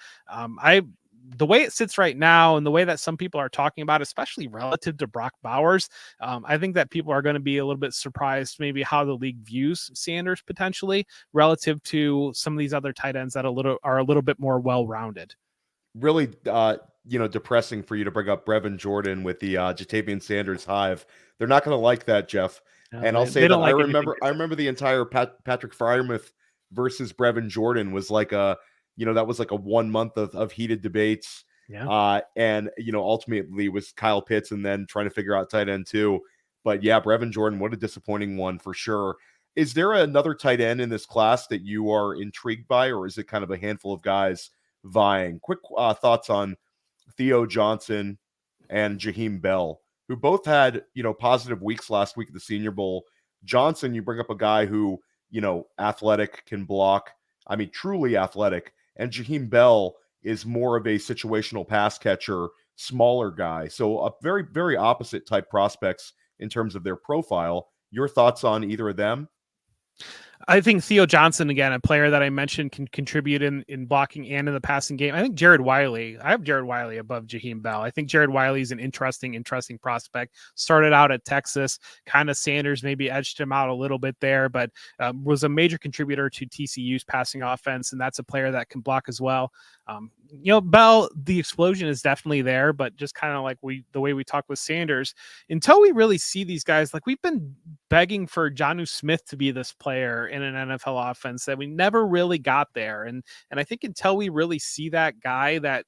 the way it sits right now and the way that some people are talking about, especially relative to Brock Bowers, I think that people are going to be a little bit surprised maybe how the league views Sanders potentially relative to some of these other tight ends that are a little bit more well-rounded. Really, depressing for you to bring up Brevin Jordan with the Jatavian Sanders hive. They're not going to like that, Jeff. No, and I'll say that like I remember the entire Patrick Freiermuth versus Brevin Jordan was like that was like a 1 month of heated debates. Yeah. And ultimately it was Kyle Pitts and then trying to figure out tight end too. But yeah, Brevin Jordan, what a disappointing one for sure. Is there another tight end in this class that you are intrigued by, or is it kind of a handful of guys vying? Quick thoughts on Theo Johnson and Jaheim Bell, who both had, positive weeks last week at the Senior Bowl. Johnson, you bring up a guy who, athletic, can block. I mean, truly athletic. And Jaheim Bell is more of a situational pass catcher, smaller guy. So a very, very opposite type prospects in terms of their profile. Your thoughts on either of them? I think Theo Johnson, again, a player that I mentioned, can contribute in blocking and in the passing game. I think I have Jared Wiley above Jaheim Bell. I think Jared Wiley is an interesting prospect. Started out at Texas, kind of Sanders maybe edged him out a little bit there, but was a major contributor to TCU's passing offense, and that's a player that can block as well. Bell, the explosion is definitely there, but just kind of like the way we talk with Sanders, until we really see these guys, like we've been begging for Jonnu Smith to be this player in an NFL offense that we never really got there. And I think until we really see that guy, that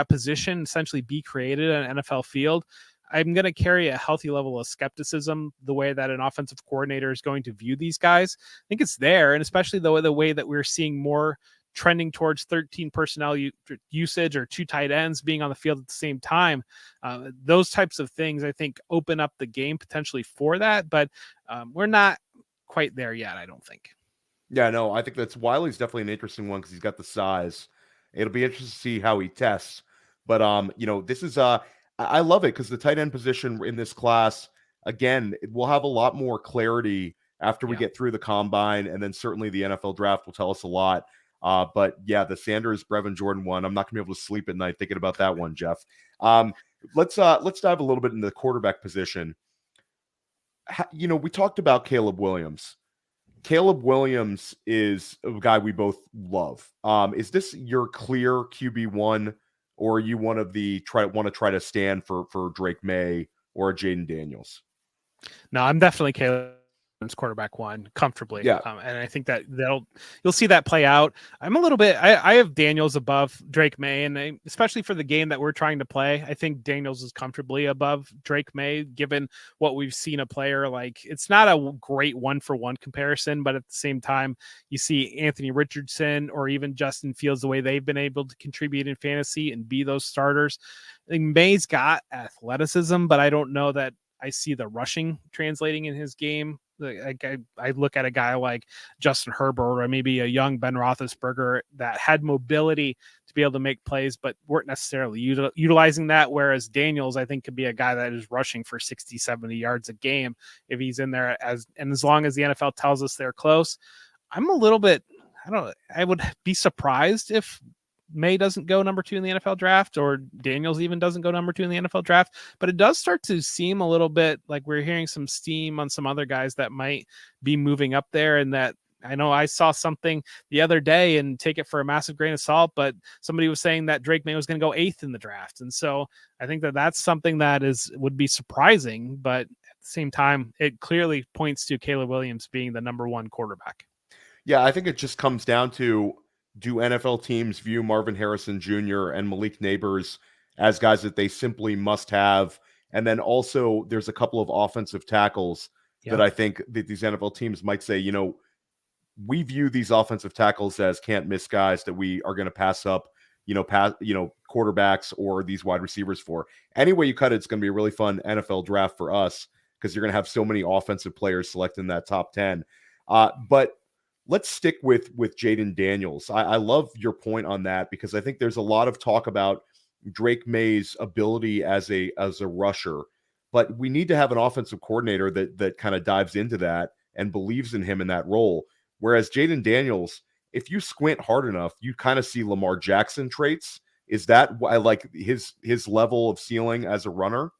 position essentially be created in an NFL field, I'm going to carry a healthy level of skepticism the way that an offensive coordinator is going to view these guys. I think it's there, and especially the way that we're seeing more trending towards 13 personnel usage or 2 tight ends being on the field at the same time. Those types of things, I think, open up the game potentially for that, but we're not quite there yet, I don't think. Yeah, no, I think that's Wiley's definitely an interesting one because he's got the size. It'll be interesting to see how he tests. But this is I love it because the tight end position in this class, again, we'll have a lot more clarity after we get through the combine, and then certainly the NFL draft will tell us a lot. But yeah, the Sanders Brevin Jordan one, I'm not gonna be able to sleep at night thinking about that one, Jeff. Let's dive a little bit into the quarterback position. We talked about Caleb Williams. Caleb Williams is a guy we both love. Is this your clear QB1, or are you one of the want to try to stand for Drake Maye or Jayden Daniels? No, I'm definitely Caleb quarterback 1 comfortably. Yeah. And I think that you'll see that play out. I'm a little bit, I have Daniels above Drake Maye, and especially for the game that we're trying to play, I think Daniels is comfortably above Drake Maye, given what we've seen a player like. It's not a great 1-for-1 comparison, but at the same time, you see Anthony Richardson or even Justin Fields, the way they've been able to contribute in fantasy and be those starters. I think Maye's got athleticism, but I don't know that I see the rushing translating in his game. I look at a guy like Justin Herbert or maybe a young Ben Roethlisberger that had mobility to be able to make plays, but weren't necessarily utilizing that. Whereas Daniels, I think, could be a guy that is rushing for 60, 70 yards a game if he's in there as long as the NFL tells us they're close. I'm a little bit, I would be surprised if Maye doesn't go number 2 in the NFL draft, or Daniels even doesn't go number 2 in the NFL draft, but it does start to seem a little bit like we're hearing some steam on some other guys that might be moving up there. And that, I know I saw something the other day, and take it for a massive grain of salt, but somebody was saying that Drake Maye was going to go 8th in the draft. And so I think that that's something that would be surprising, but at the same time, it clearly points to Caleb Williams being the number 1 quarterback. Yeah, I think it just comes down to, do NFL teams view Marvin Harrison Jr. and Malik Nabers as guys that they simply must have? And then also there's a couple of offensive tackles that I think that these NFL teams might say, we view these offensive tackles as can't miss guys that we are going to pass up, quarterbacks or these wide receivers for. Any way you cut it, it's going to be a really fun NFL draft for us because you're going to have so many offensive players selecting that top 10. But let's stick with Jayden Daniels. I love your point on that because I think there's a lot of talk about Drake Maye's ability as a rusher, but we need to have an offensive coordinator that kind of dives into that and believes in him in that role. Whereas Jayden Daniels, if you squint hard enough, you kind of see Lamar Jackson traits. Is that why, like his level of ceiling as a runner?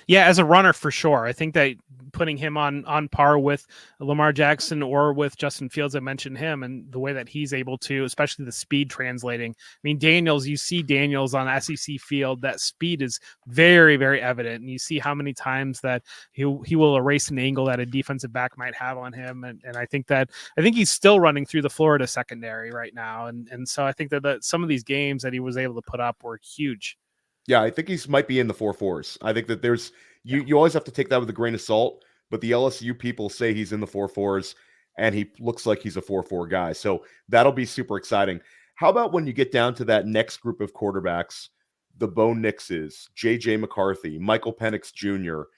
Yeah, as a runner for sure. I think that putting him on par with Lamar Jackson or with Justin Fields, I mentioned him and the way that he's able to, especially the speed translating. I mean, Daniels, you see Daniels on SEC field, that speed is very, very evident. And you see how many times that he will erase an angle that a defensive back might have on him. And I think he's still running through the Florida secondary right now. And so I think that some of these games that he was able to put up were huge. Yeah, I think he might be in the 4.4s. I think that there's you always have to take that with a grain of salt, but the LSU people say he's in the 4.4s and he looks like he's a 4.4 guy. So that'll be super exciting. How about when you get down to that next group of quarterbacks, the Bo Nixes, JJ McCarthy, Michael Penix Jr.,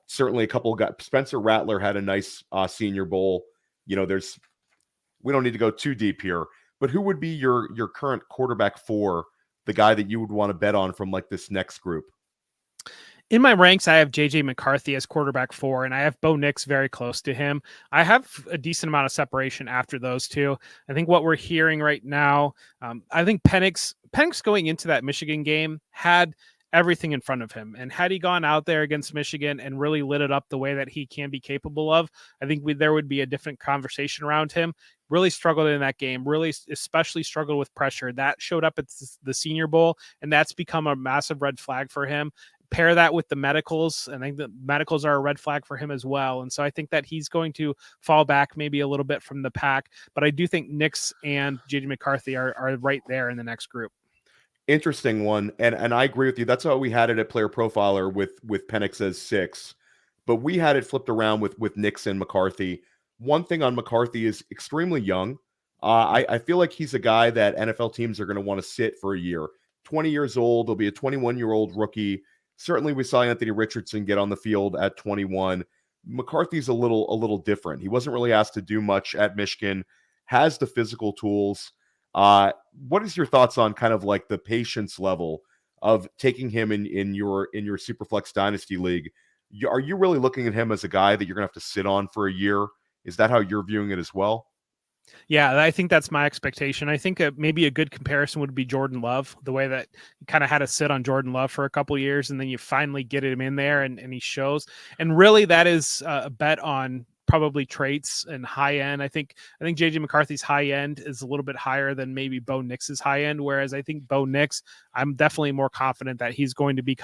certainly a couple of guys. Spencer Rattler had a nice Senior Bowl. We don't need to go too deep here, but who would be your current quarterback for the guy that you would want to bet on from like this next group? In my ranks, I have JJ McCarthy as quarterback 4, and I have Bo Nix very close to him. I have a decent amount of separation after those two. I think what we're hearing right now, I think Penix going into that Michigan game had everything in front of him. And had he gone out there against Michigan and really lit it up the way that he can be capable of, I think there would be a different conversation around him. Really struggled in that game, really especially struggled with pressure. That showed up at the Senior Bowl, and that's become a massive red flag for him. Pair that with the medicals, and I think the medicals are a red flag for him as well. And so I think that he's going to fall back maybe a little bit from the pack, but I do think Nix and JJ McCarthy are right there in the next group. Interesting one. And I agree with you. That's how we had it at Player Profiler with Penix as 6, but we had it flipped around with Nix and McCarthy. One thing on McCarthy is extremely young. I feel like he's a guy that NFL teams are going to want to sit for a year. 20 years old. He'll be a 21-year-old rookie. Certainly we saw Anthony Richardson get on the field at 21. McCarthy's a little different. He wasn't really asked to do much at Michigan, has the physical tools. What is your thoughts on kind of like the patience level of taking him in your Superflex Dynasty League? Are you really looking at him as a guy that you're going to have to sit on for a year? Is that how you're viewing it as well? Yeah, I think that's my expectation. I think maybe a good comparison would be Jordan Love, the way that you kind of had to sit on Jordan Love for a couple of years, and then you finally get him in there and he shows. And really that is a bet on probably traits and high end. I think JJ McCarthy's high end is a little bit higher than maybe Bo Nix's high end. Whereas I think Bo Nix, I'm definitely more confident that he's going to be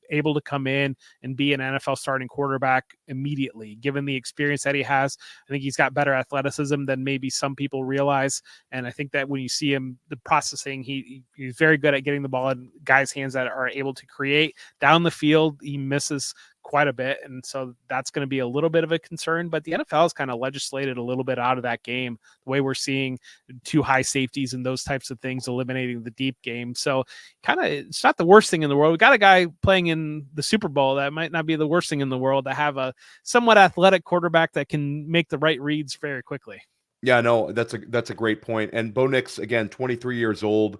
able to come in and be an NFL starting quarterback immediately, given the experience that he has. I think he's got better athleticism than maybe some people realize. And I think that when you see him, the processing, he's very good at getting the ball in guys' hands that are able to create down the field. He misses quite a bit, and so that's going to be a little bit of a concern, but the NFL has kind of legislated a little bit out of that game, the way we're seeing 2 high safeties and those types of things eliminating the deep game. So kind of it's not the worst thing in the world. We got a guy playing in the Super Bowl that might not be the worst thing in the world, to have a somewhat athletic quarterback that can make the right reads very quickly. Yeah, no, that's a great point. And Bo Nix, again, 23 years old,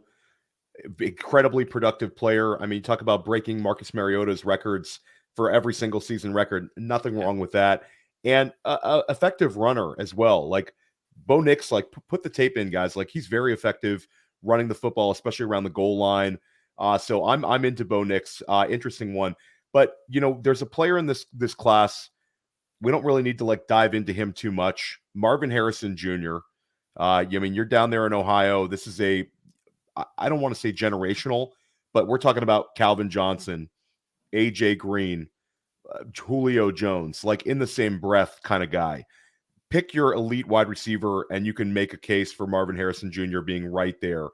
incredibly productive player. I mean, you talk about breaking Marcus Mariota's records for every single season record. Nothing wrong with that. And effective runner as well. Like Bo Nix, like put the tape in, guys. Like he's very effective running the football, especially around the goal line. So I'm into Bo Nix. Interesting one. But there's a player in this class. We don't really need to like dive into him too much. Marvin Harrison Jr. I mean, you're down there in Ohio. This is I don't want to say generational, but we're talking about Calvin Johnson, AJ Green, Julio Jones, like in the same breath kind of guy. Pick your elite wide receiver and you can make a case for Marvin Harrison Jr. being right there.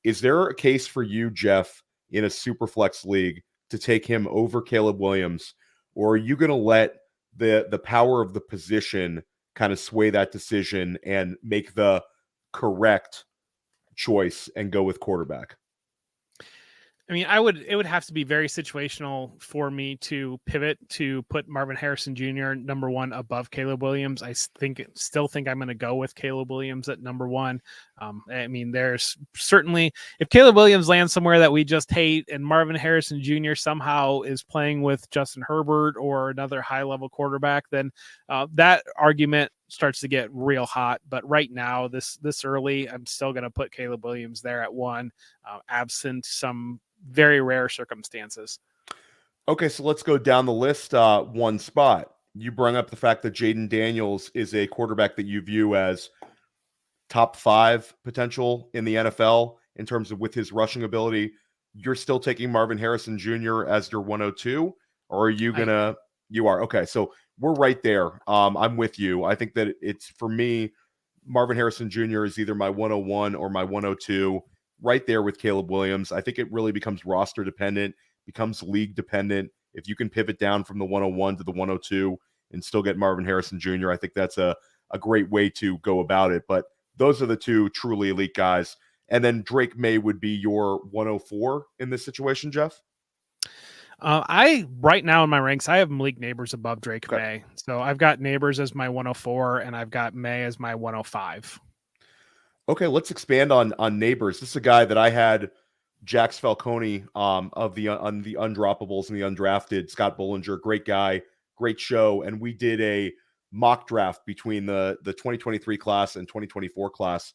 Is there a case for you, Jeff, in a Superflex league to take him over Caleb Williams? Or are you going to let the power of the position kind of sway that decision and make the correct choice and go with quarterback? I mean, it would have to be very situational for me to pivot to put Marvin Harrison Jr. number 1 above Caleb Williams. I still think I'm going to go with Caleb Williams at number 1. I mean, there's certainly, if Caleb Williams lands somewhere that we just hate and Marvin Harrison Jr. somehow is playing with Justin Herbert or another high level quarterback, then that argument starts to get real hot. But right now, this early, I'm still going to put Caleb Williams there at 1, absent some very rare circumstances. Okay, so let's go down the list one spot. You bring up the fact that Jayden Daniels is a quarterback that you view as top 5 potential in the NFL in terms of with his rushing ability. You're still taking Marvin Harrison Jr. as your 102, or are you gonna? You are. Okay, so we're right there. I'm with you. I think that it's, for me, Marvin Harrison Jr. is either my 101 or my 102, right there with Caleb Williams. I think it really becomes roster dependent, becomes league dependent. If you can pivot down from the 101 to the 102 and still get Marvin Harrison Jr., I think that's a great way to go about it. But those are the 2 truly elite guys. And then Drake Maye would be your 104 in this situation, Jeff? Right now in my ranks, I have Malik Nabers above Drake Maye. So I've got Nabers as my 104, and I've got Maye as my 105. Okay, let's expand on Nabers. This is a guy that I had Jax Falcone of the undroppables and the undrafted. Scott Bollinger, great guy, great show. And we did a mock draft between the 2023 class and 2024 class.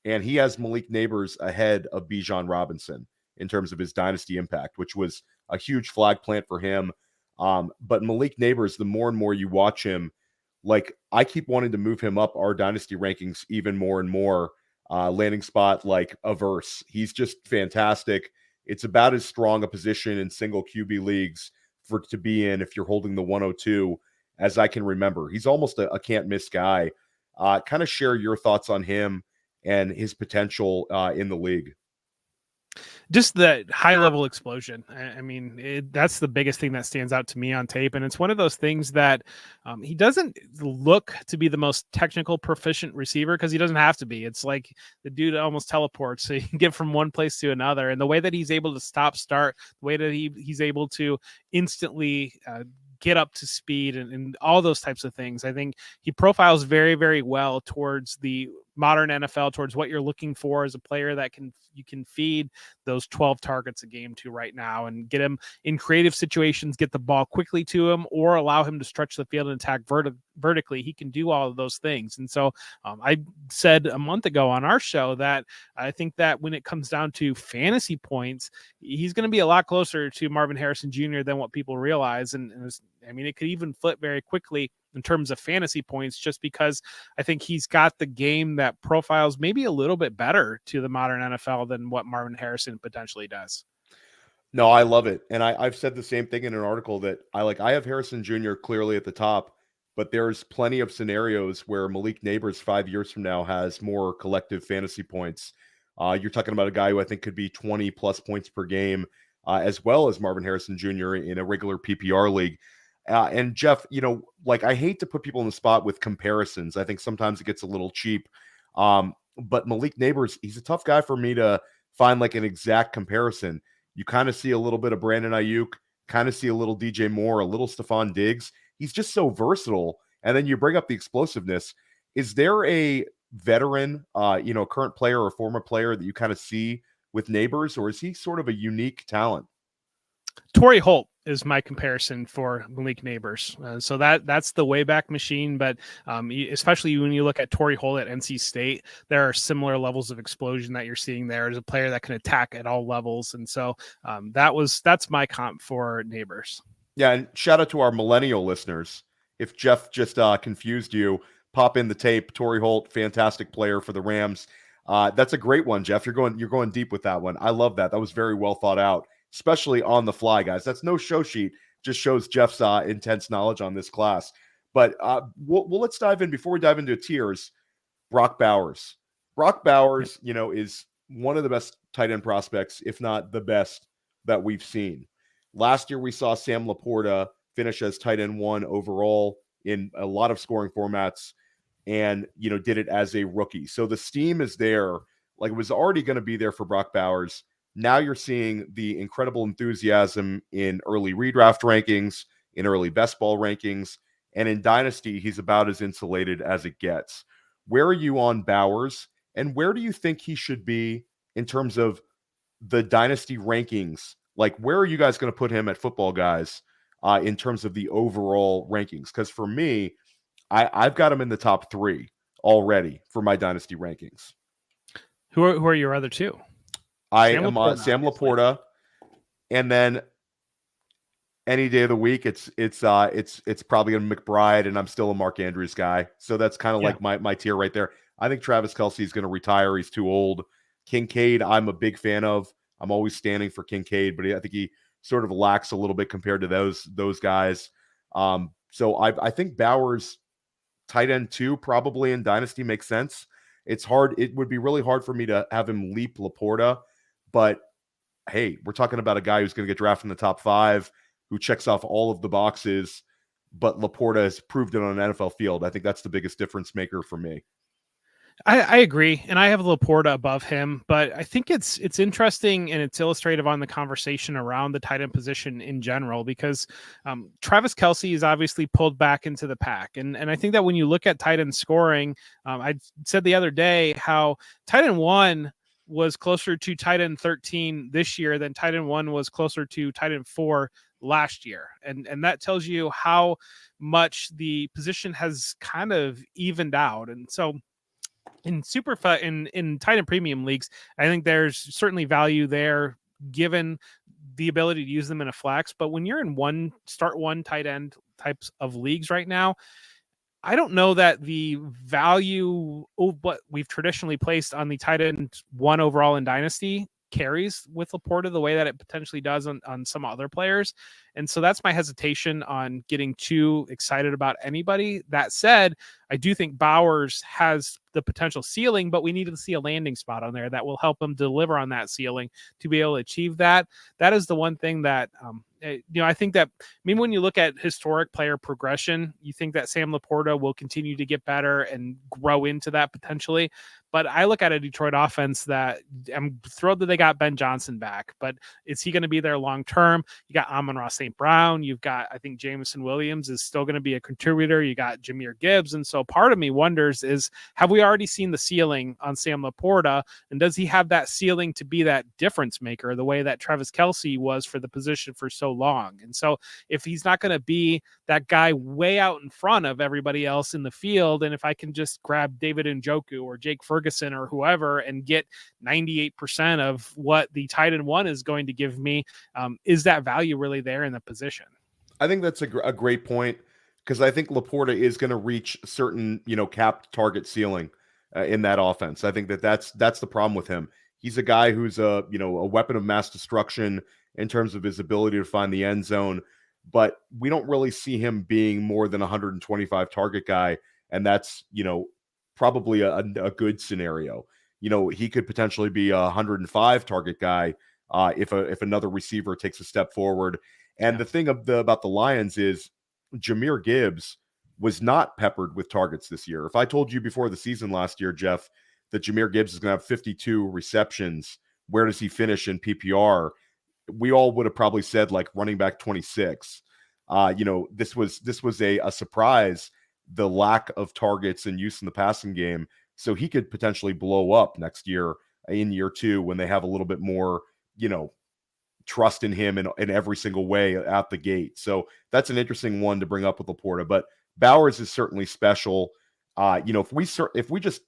And he has Malik Nabers ahead of Bijan Robinson in terms of his dynasty impact, which was a huge flag plant for him. But Malik Nabers, the more and more you watch him, like, I keep wanting to move him up our dynasty rankings even more and more. Landing spot like averse. He's just fantastic. It's about as strong a position in single QB leagues for to be in if you're holding the 102 as I can remember. He's almost a can't miss guy. Kind of share your thoughts on him and his potential in the league. Just the high level explosion. I mean, that's the biggest thing that stands out to me on tape. And it's one of those things that he doesn't look to be the most technical proficient receiver because he doesn't have to be. It's like the dude almost teleports. So you can get from one place to another. And the way that he's able to stop, start, the way that he's able to instantly get up to speed and all those types of things. I think he profiles very, very well towards the modern NFL, towards what you're looking for as a player that you can feed those 12 targets a game to right now and get him in creative situations, get the ball quickly to him, or allow him to stretch the field and attack vertically. He can do all of those things. And so I said a month ago on our show that I think that when it comes down to fantasy points, he's going to be a lot closer to Marvin Harrison Jr. than what people realize. And it could even flip very quickly in terms of fantasy points, just because I think he's got the game that profiles maybe a little bit better to the modern NFL than what Marvin Harrison potentially does. No, I love it. And I've said the same thing in an article that I have Harrison Jr. clearly at the top, but there's plenty of scenarios where Malik Nabers 5 years from now has more collective fantasy points. You're talking about a guy who I think could be 20 plus points per game, as well as Marvin Harrison Jr. in a regular PPR league. And Jeff, I hate to put people in the spot with comparisons. I think sometimes it gets a little cheap. But Malik Nabers, he's a tough guy for me to find like an exact comparison. You kind of see a little bit of Brandon Ayuk, kind of see a little DJ Moore, a little Stephon Diggs. He's just so versatile. And then you bring up the explosiveness. Is there a veteran, current player or former player that you kind of see with Nabers, or is he sort of a unique talent? Torrey Holt is my comparison for Malik Nabers. So that's the Wayback Machine. But especially when you look at Torrey Holt at NC State, there are similar levels of explosion that you're seeing there as a player that can attack at all levels. And so that's my comp for Nabers. Yeah, and shout out to our millennial listeners. If Jeff just confused you, pop in the tape. Torrey Holt, fantastic player for the Rams. That's a great one, Jeff. You're going deep with that one. I love that. That was very well thought out, especially on the fly, guys. That's no show sheet. Just shows Jeff's intense knowledge on this class. But let's dive in. Before we dive into tiers, Brock Bowers. Brock Bowers, is one of the best tight end prospects, if not the best, that we've seen. Last year, we saw Sam Laporta finish as tight end 1 overall in a lot of scoring formats and, did it as a rookie. So the steam is there. Like, it was already going to be there for Brock Bowers. Now you're seeing the incredible enthusiasm in early redraft rankings, in early best ball rankings, and in Dynasty, he's about as insulated as it gets. Where are you on Bowers, and where do you think he should be in terms of the Dynasty rankings? Like, where are you guys going to put him at Football Guys in terms of the overall rankings? Because for me, I've got him in the top 3 already for my dynasty rankings. Who are your other two? Sam Laporta, and then any day of the week, it's probably a McBride, and I'm still a Mark Andrews guy. So that's kind of like my tier right there. I think Travis Kelce is going to retire. He's too old. Kincaid, I'm a big fan of. I'm always standing for Kincaid, but I think he sort of lacks a little bit compared to those guys. So I think Bowers, tight end 2, probably in Dynasty makes sense. It's hard. It would be really hard for me to have him leap Laporta, but hey, we're talking about a guy who's going to get drafted in the top 5, who checks off all of the boxes, but Laporta has proved it on an NFL field. I think that's the biggest difference maker for me. I agree, and I have Laporta above him, but I think it's interesting and it's illustrative on the conversation around the tight end position in general, because Travis Kelce is obviously pulled back into the pack, and I think that when you look at tight end scoring, I said the other day how tight end 1 was closer to tight end 13 this year than tight end 1 was closer to tight end 4 last year, and that tells you how much the position has kind of evened out. And so in in tight end premium leagues, I think there's certainly value there given the ability to use them in a flex. But when you're in start one tight end types of leagues right now, I don't know that the value of what we've traditionally placed on the tight end 1 overall in Dynasty carries with Laporta the way that it potentially does on some other players. And so that's my hesitation on getting too excited about anybody. That said, I do think Bowers has the potential ceiling, but we need to see a landing spot on there that will help him deliver on that ceiling to be able to achieve that. That is the one thing that, I think that, when you look at historic player progression, you think that Sam Laporta will continue to get better and grow into that potentially. But I look at a Detroit offense that I'm thrilled that they got Ben Johnson back, but is he going to be there long term? You got Amon-Ra St. Brown. You've got, I think Jameson Williams is still going to be a contributor. You got Jahmyr Gibbs. And so part of me wonders is, have we already seen the ceiling on Sam Laporta? And does he have that ceiling to be that difference maker the way that Travis Kelce was for the position for so long? And so if he's not going to be that guy way out in front of everybody else in the field, and if I can just grab David Njoku or Jake Ferguson or whoever and get 98% of what the tight end 1 is going to give me, is that value really there in the position? I think that's a great point, because I think Laporta is going to reach certain, capped target ceiling in that offense. I think that's the problem with him. He's a guy who's a weapon of mass destruction in terms of his ability to find the end zone, but we don't really see him being more than a 125 target guy, and that's probably a good scenario. He could potentially be a 105 target guy if another receiver takes a step forward. And the thing about the Lions is Jahmyr Gibbs was not peppered with targets this year. If I told you before the season last year, Jeff, that Jahmyr Gibbs is going to have 52 receptions, where does he finish in PPR? We all would have probably said like running back 26. This was a surprise, the lack of targets and use in the passing game. So he could potentially blow up next year in year 2 when they have a little bit more, trust in him in every single way out the gate. So that's an interesting one to bring up with Laporta. But Bowers is certainly special. If we just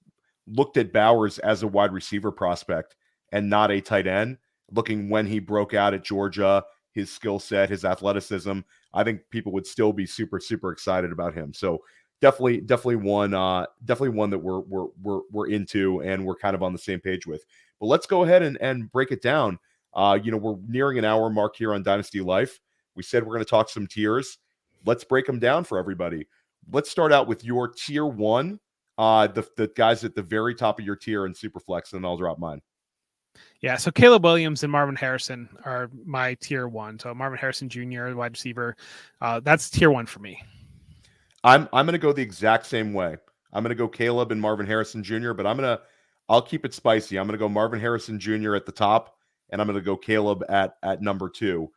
looked at Bowers as a wide receiver prospect and not a tight end, looking when he broke out at Georgia, his skill set, his athleticism, I think people would still be super, super excited about him. So definitely one that we're into and we're kind of on the same page with. But let's go ahead and break it down. We're nearing an hour mark here on Dynasty Life. We said we're going to talk some tiers. Let's break them down for everybody. Let's start out with your tier 1, the guys at the very top of your tier in Superflex, and I'll drop mine. Yeah, so Caleb Williams and Marvin Harrison are my tier 1. So Marvin Harrison Jr., wide receiver, that's tier 1 for me. I'm going to go the exact same way. I'm going to go Caleb and Marvin Harrison Jr., but I'll keep it spicy. I'm going to go Marvin Harrison Jr. at the top, and I'm going to go Caleb at number 2,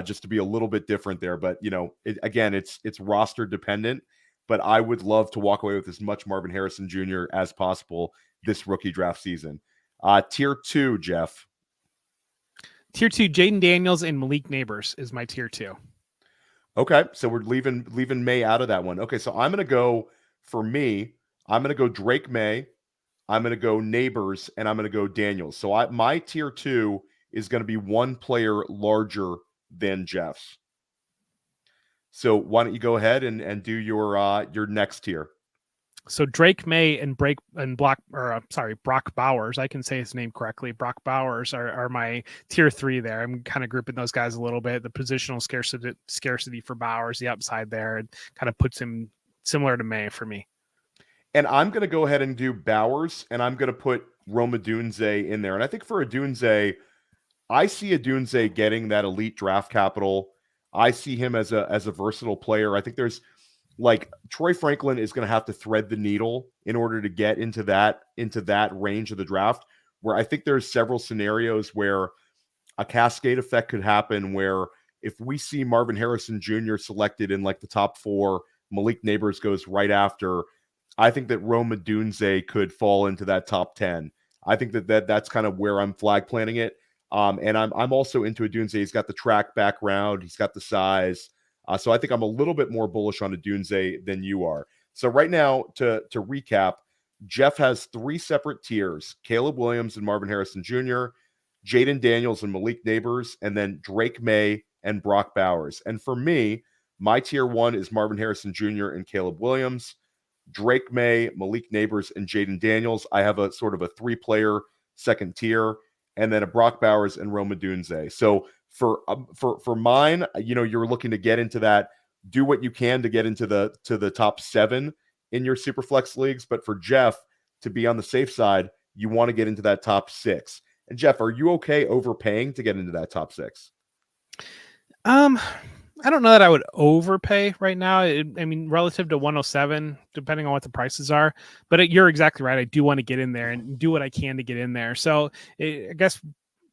just to be a little bit different there. But it's roster dependent. But I would love to walk away with as much Marvin Harrison Jr. as possible this rookie draft season. Tier 2, Jeff. Tier 2, Jayden Daniels and Malik Nabers is my tier 2. Okay, so we're leaving Maye out of that one. Okay, so I'm going to go for me, I'm going to go Drake Maye, I'm going to go Nabers, and I'm going to go Daniels. So my tier 2 is going to be one player larger than Jeff's. So why don't you go ahead and do your next tier? So Drake Maye and Brock Bowers, I can say his name correctly. Brock Bowers are my tier 3 there. I'm kind of grouping those guys a little bit. The positional scarcity for Bowers, the upside there, and kind of puts him similar to Maye for me. And I'm going to go ahead and do Bowers, and I'm going to put Rome Odunze in there. And I think for Odunze, I see Odunze getting that elite draft capital. I see him as a versatile player. I think there's like Troy Franklin is going to have to thread the needle in order to get into that range of the draft, where I think there's several scenarios where a cascade effect could happen, where if we see Marvin Harrison Jr. selected in like the top 4, Malik Nabers goes right after, I think that Rome Odunze could fall into that top 10. I think that's kind of where I'm flag planting it. And I'm also into Odunze. He's got the track background. He's got the size. So I think I'm a little bit more bullish on Odunze than you are. So right now, to recap, Jeff has 3 separate tiers: Caleb Williams and Marvin Harrison Jr., Jayden Daniels and Malik Nabers, and then Drake Maye and Brock Bowers. And for me, my tier 1 is Marvin Harrison Jr. and Caleb Williams, Drake Maye, Malik Nabers, and Jayden Daniels. I have a sort of a 3-player second tier, and then a Brock Bowers and Rome Odunze. So for mine, you're looking to get into that, do what you can to get into the top 7 in your Superflex leagues. But for Jeff, to be on the safe side, you want to get into that top 6. And Jeff, are you okay overpaying to get into that top 6? I don't know that I would overpay right now. I mean, relative to 107, depending on what the prices are. But you're exactly right. I do want to get in there and do what I can to get in there. So I guess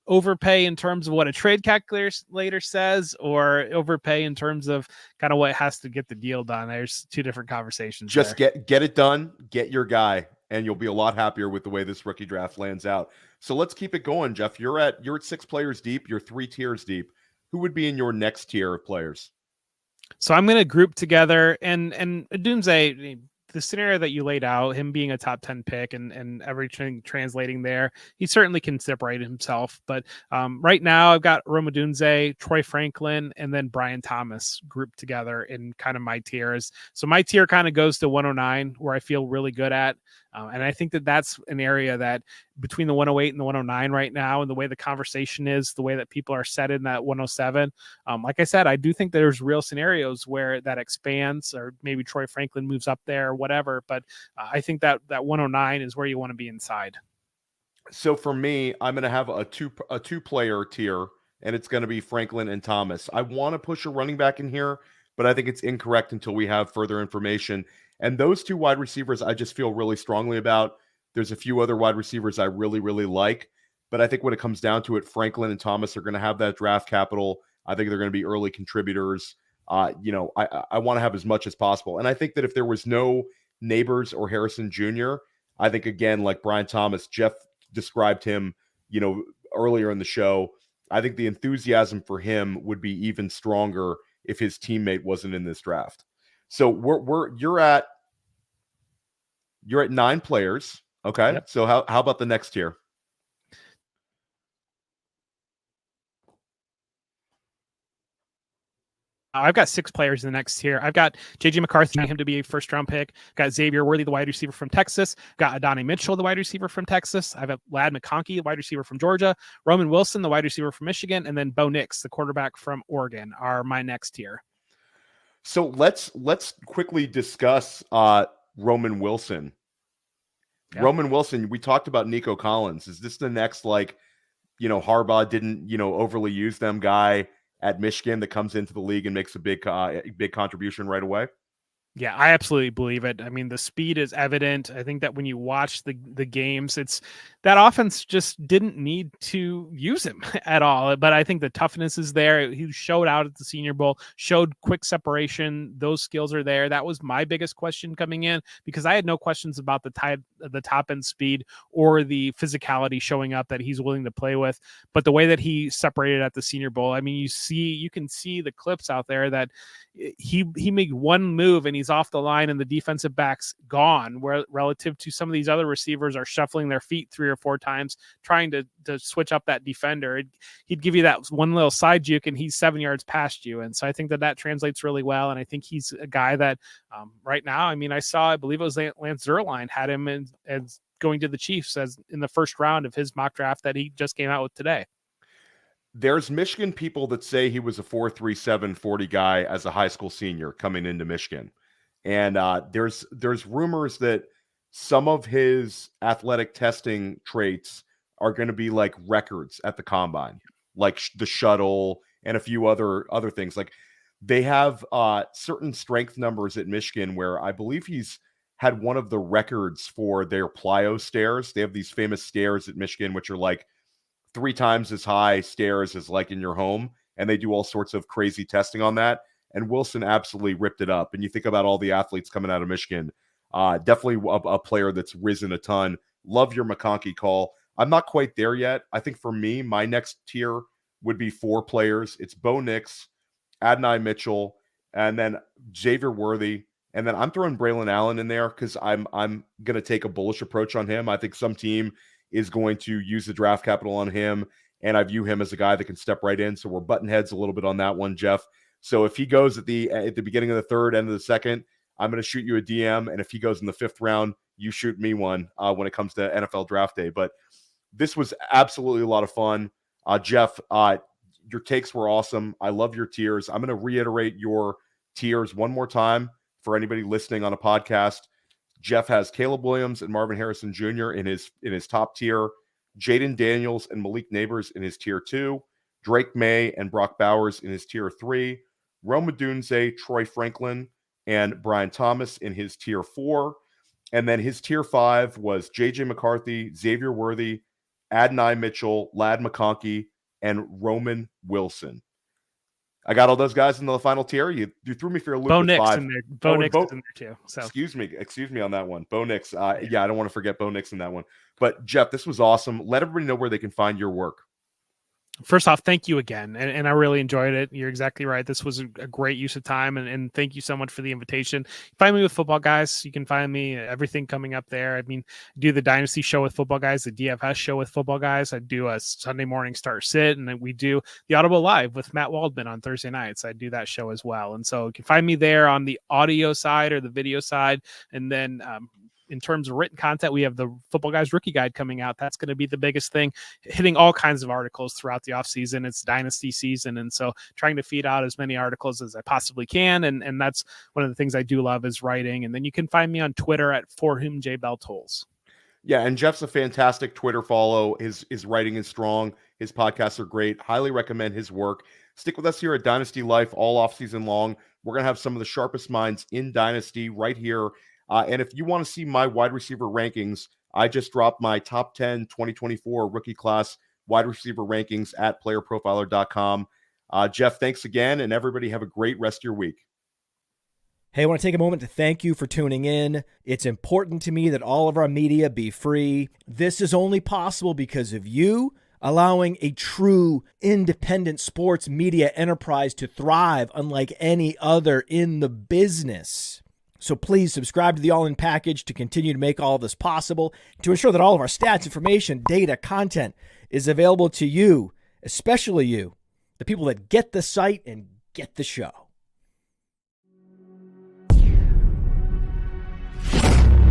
overpay in terms of what a trade calculator says, or overpay in terms of kind of what has to get the deal done. There's 2 different conversations. Just get it done, get your guy, and you'll be a lot happier with the way this rookie draft lands out. So let's keep it going, Jeff. You're at 6 players deep. You're 3 tiers deep. Who would be in your next tier of players? So I'm going to group together and Odunze, the scenario that you laid out, him being a top 10 pick and everything translating there, he certainly can separate himself. But right now I've got Rome Odunze, Troy Franklin, and then Brian Thomas grouped together in kind of my tiers. So my tier kind of goes to 109, where I feel really good at. And I think that's an area that between the 108 and the 109 right now, and the way the conversation is, the way that people are set in that 107, like I said, I do think there's real scenarios where that expands, or maybe Troy Franklin moves up there or whatever. But I think that 109 is where you want to be inside. So for me, I'm going to have a two-player tier, and it's going to be Franklin and Thomas. I want to push a running back in here, but I think it's incorrect until we have further information. And those 2 wide receivers, I just feel really strongly about. There's a few other wide receivers I really, really like. But I think when it comes down to it, Franklin and Thomas are going to have that draft capital. I think they're going to be early contributors. I want to have as much as possible. And I think that if there was no Nabers or Harrison Jr., I think, again, like Brian Thomas, Jeff described him, earlier in the show, I think the enthusiasm for him would be even stronger if his teammate wasn't in this draft. So you're at 9 players. Okay. Yep. So how about the next tier? I've got 6 players in the next tier. I've got J.J. McCarthy, him to be a first-round pick. Got Xavier Worthy, the wide receiver from Texas. Got Adonai Mitchell, the wide receiver from Texas. I've got Ladd McConkey, the wide receiver from Georgia. Roman Wilson, the wide receiver from Michigan. And then Bo Nix, the quarterback from Oregon, are my next tier. So let's quickly discuss Roman Wilson. Yep. Roman Wilson, we talked about Nico Collins. Is this the next, Harbaugh didn't, overly use them guy at Michigan that comes into the league and makes a big contribution right away? Yeah, I absolutely believe it. I mean, the speed is evident. I think that when you watch the games, it's that offense just didn't need to use him at all. But I think the toughness is there. He showed out at the Senior Bowl, showed quick separation. Those skills are there. That was my biggest question coming in, because I had no questions about the top end speed or the physicality showing up that he's willing to play with. But the way that he separated at the Senior Bowl, I mean, you can see the clips out there that he made one move and he's off the line and the defensive back's gone, where relative to some of these other receivers are shuffling their feet 3 or 4 times, trying to switch up that defender. He'd give you that one little side juke and he's 7 yards past you. And so I think that translates really well. And I think he's a guy that right now, I mean, I believe it was Lance Zierlein had him as going to the Chiefs as in the first round of his mock draft that he just came out with today. There's Michigan people that say he was a 4.37 40 guy as a high school senior coming into Michigan. And there's rumors that some of his athletic testing traits are going to be like records at the combine, like the shuttle and a few other things. Like they have certain strength numbers at Michigan where I believe he's had one of the records for their plyo stairs. They have these famous stairs at Michigan, which are like 3 times as high stairs as like in your home. And they do all sorts of crazy testing on that. And Wilson absolutely ripped it up. And you think about all the athletes coming out of Michigan, definitely a player that's risen a ton. Love your McConkey call. I'm not quite there yet. I think for me, my next tier would be 4 players. It's Bo Nix, Adonai Mitchell, and then Xavier Worthy. And then I'm throwing Braylon Allen in there because I'm going to take a bullish approach on him. I think some team is going to use the draft capital on him, and I view him as a guy that can step right in. So we're button heads a little bit on that one, Jeff. So if he goes at the beginning of the 3rd, end of the 2nd, I'm going to shoot you a DM, and if he goes in the 5th round, you shoot me one when it comes to NFL Draft Day. But this was absolutely a lot of fun. Jeff, your takes were awesome. I love your tiers. I'm going to reiterate your tiers one more time for anybody listening on a podcast. Jeff has Caleb Williams and Marvin Harrison Jr. in his top tier, Jayden Daniels and Malik Nabers in his tier 2, Drake Maye and Brock Bowers in his tier 3, Rome Odunze, Troy Franklin, and Brian Thomas in his tier 4. And then his tier 5 was J.J. McCarthy, Xavier Worthy, Adonai Mitchell, Ladd McConkey, and Roman Wilson. I got all those guys in the final tier. You threw me for a loop. Bo with Nix 5. in there. Bo Nix is in there too. So excuse me on that one. Bo Nix. Yeah, I don't want to forget Bo Nix in that one. But Jeff, this was awesome. Let everybody know where they can find your work. First off, thank you again. And I really enjoyed it. You're exactly right. This was a great use of time. And thank you so much for the invitation. Find me with Football Guys. You can find me everything coming up there. I mean, I do the Dynasty show with Football Guys, the DFS show with Football Guys. I do a Sunday morning start sit, and then we do the Audible Live with Matt Waldman on Thursday nights. I do that show as well. And so you can find me there on the audio side or the video side. And then, in terms of written content, we have the Football Guys Rookie Guide coming out. That's going to be the biggest thing, hitting all kinds of articles throughout the offseason. It's Dynasty season, and so trying to feed out as many articles as I possibly can. And that's one of the things I do love is writing. And then you can find me on Twitter at For Whom J Bell Tolls. Yeah, and Jeff's a fantastic Twitter follow. His writing is strong. His podcasts are great. Highly recommend his work. Stick with us here at Dynasty Life all offseason long. We're going to have some of the sharpest minds in Dynasty right here. And if you want to see my wide receiver rankings, I just dropped my top 10 2024 rookie class wide receiver rankings at playerprofiler.com. Jeff, thanks again, and everybody have a great rest of your week. Hey, I want to take a moment to thank you for tuning in. It's important to me that all of our media be free. This is only possible because of you allowing a true independent sports media enterprise to thrive unlike any other in the business. So please subscribe to the All-In Package to continue to make all of this possible, to ensure that all of our stats, information, data, content is available to you, especially you, the people that get the site and get the show.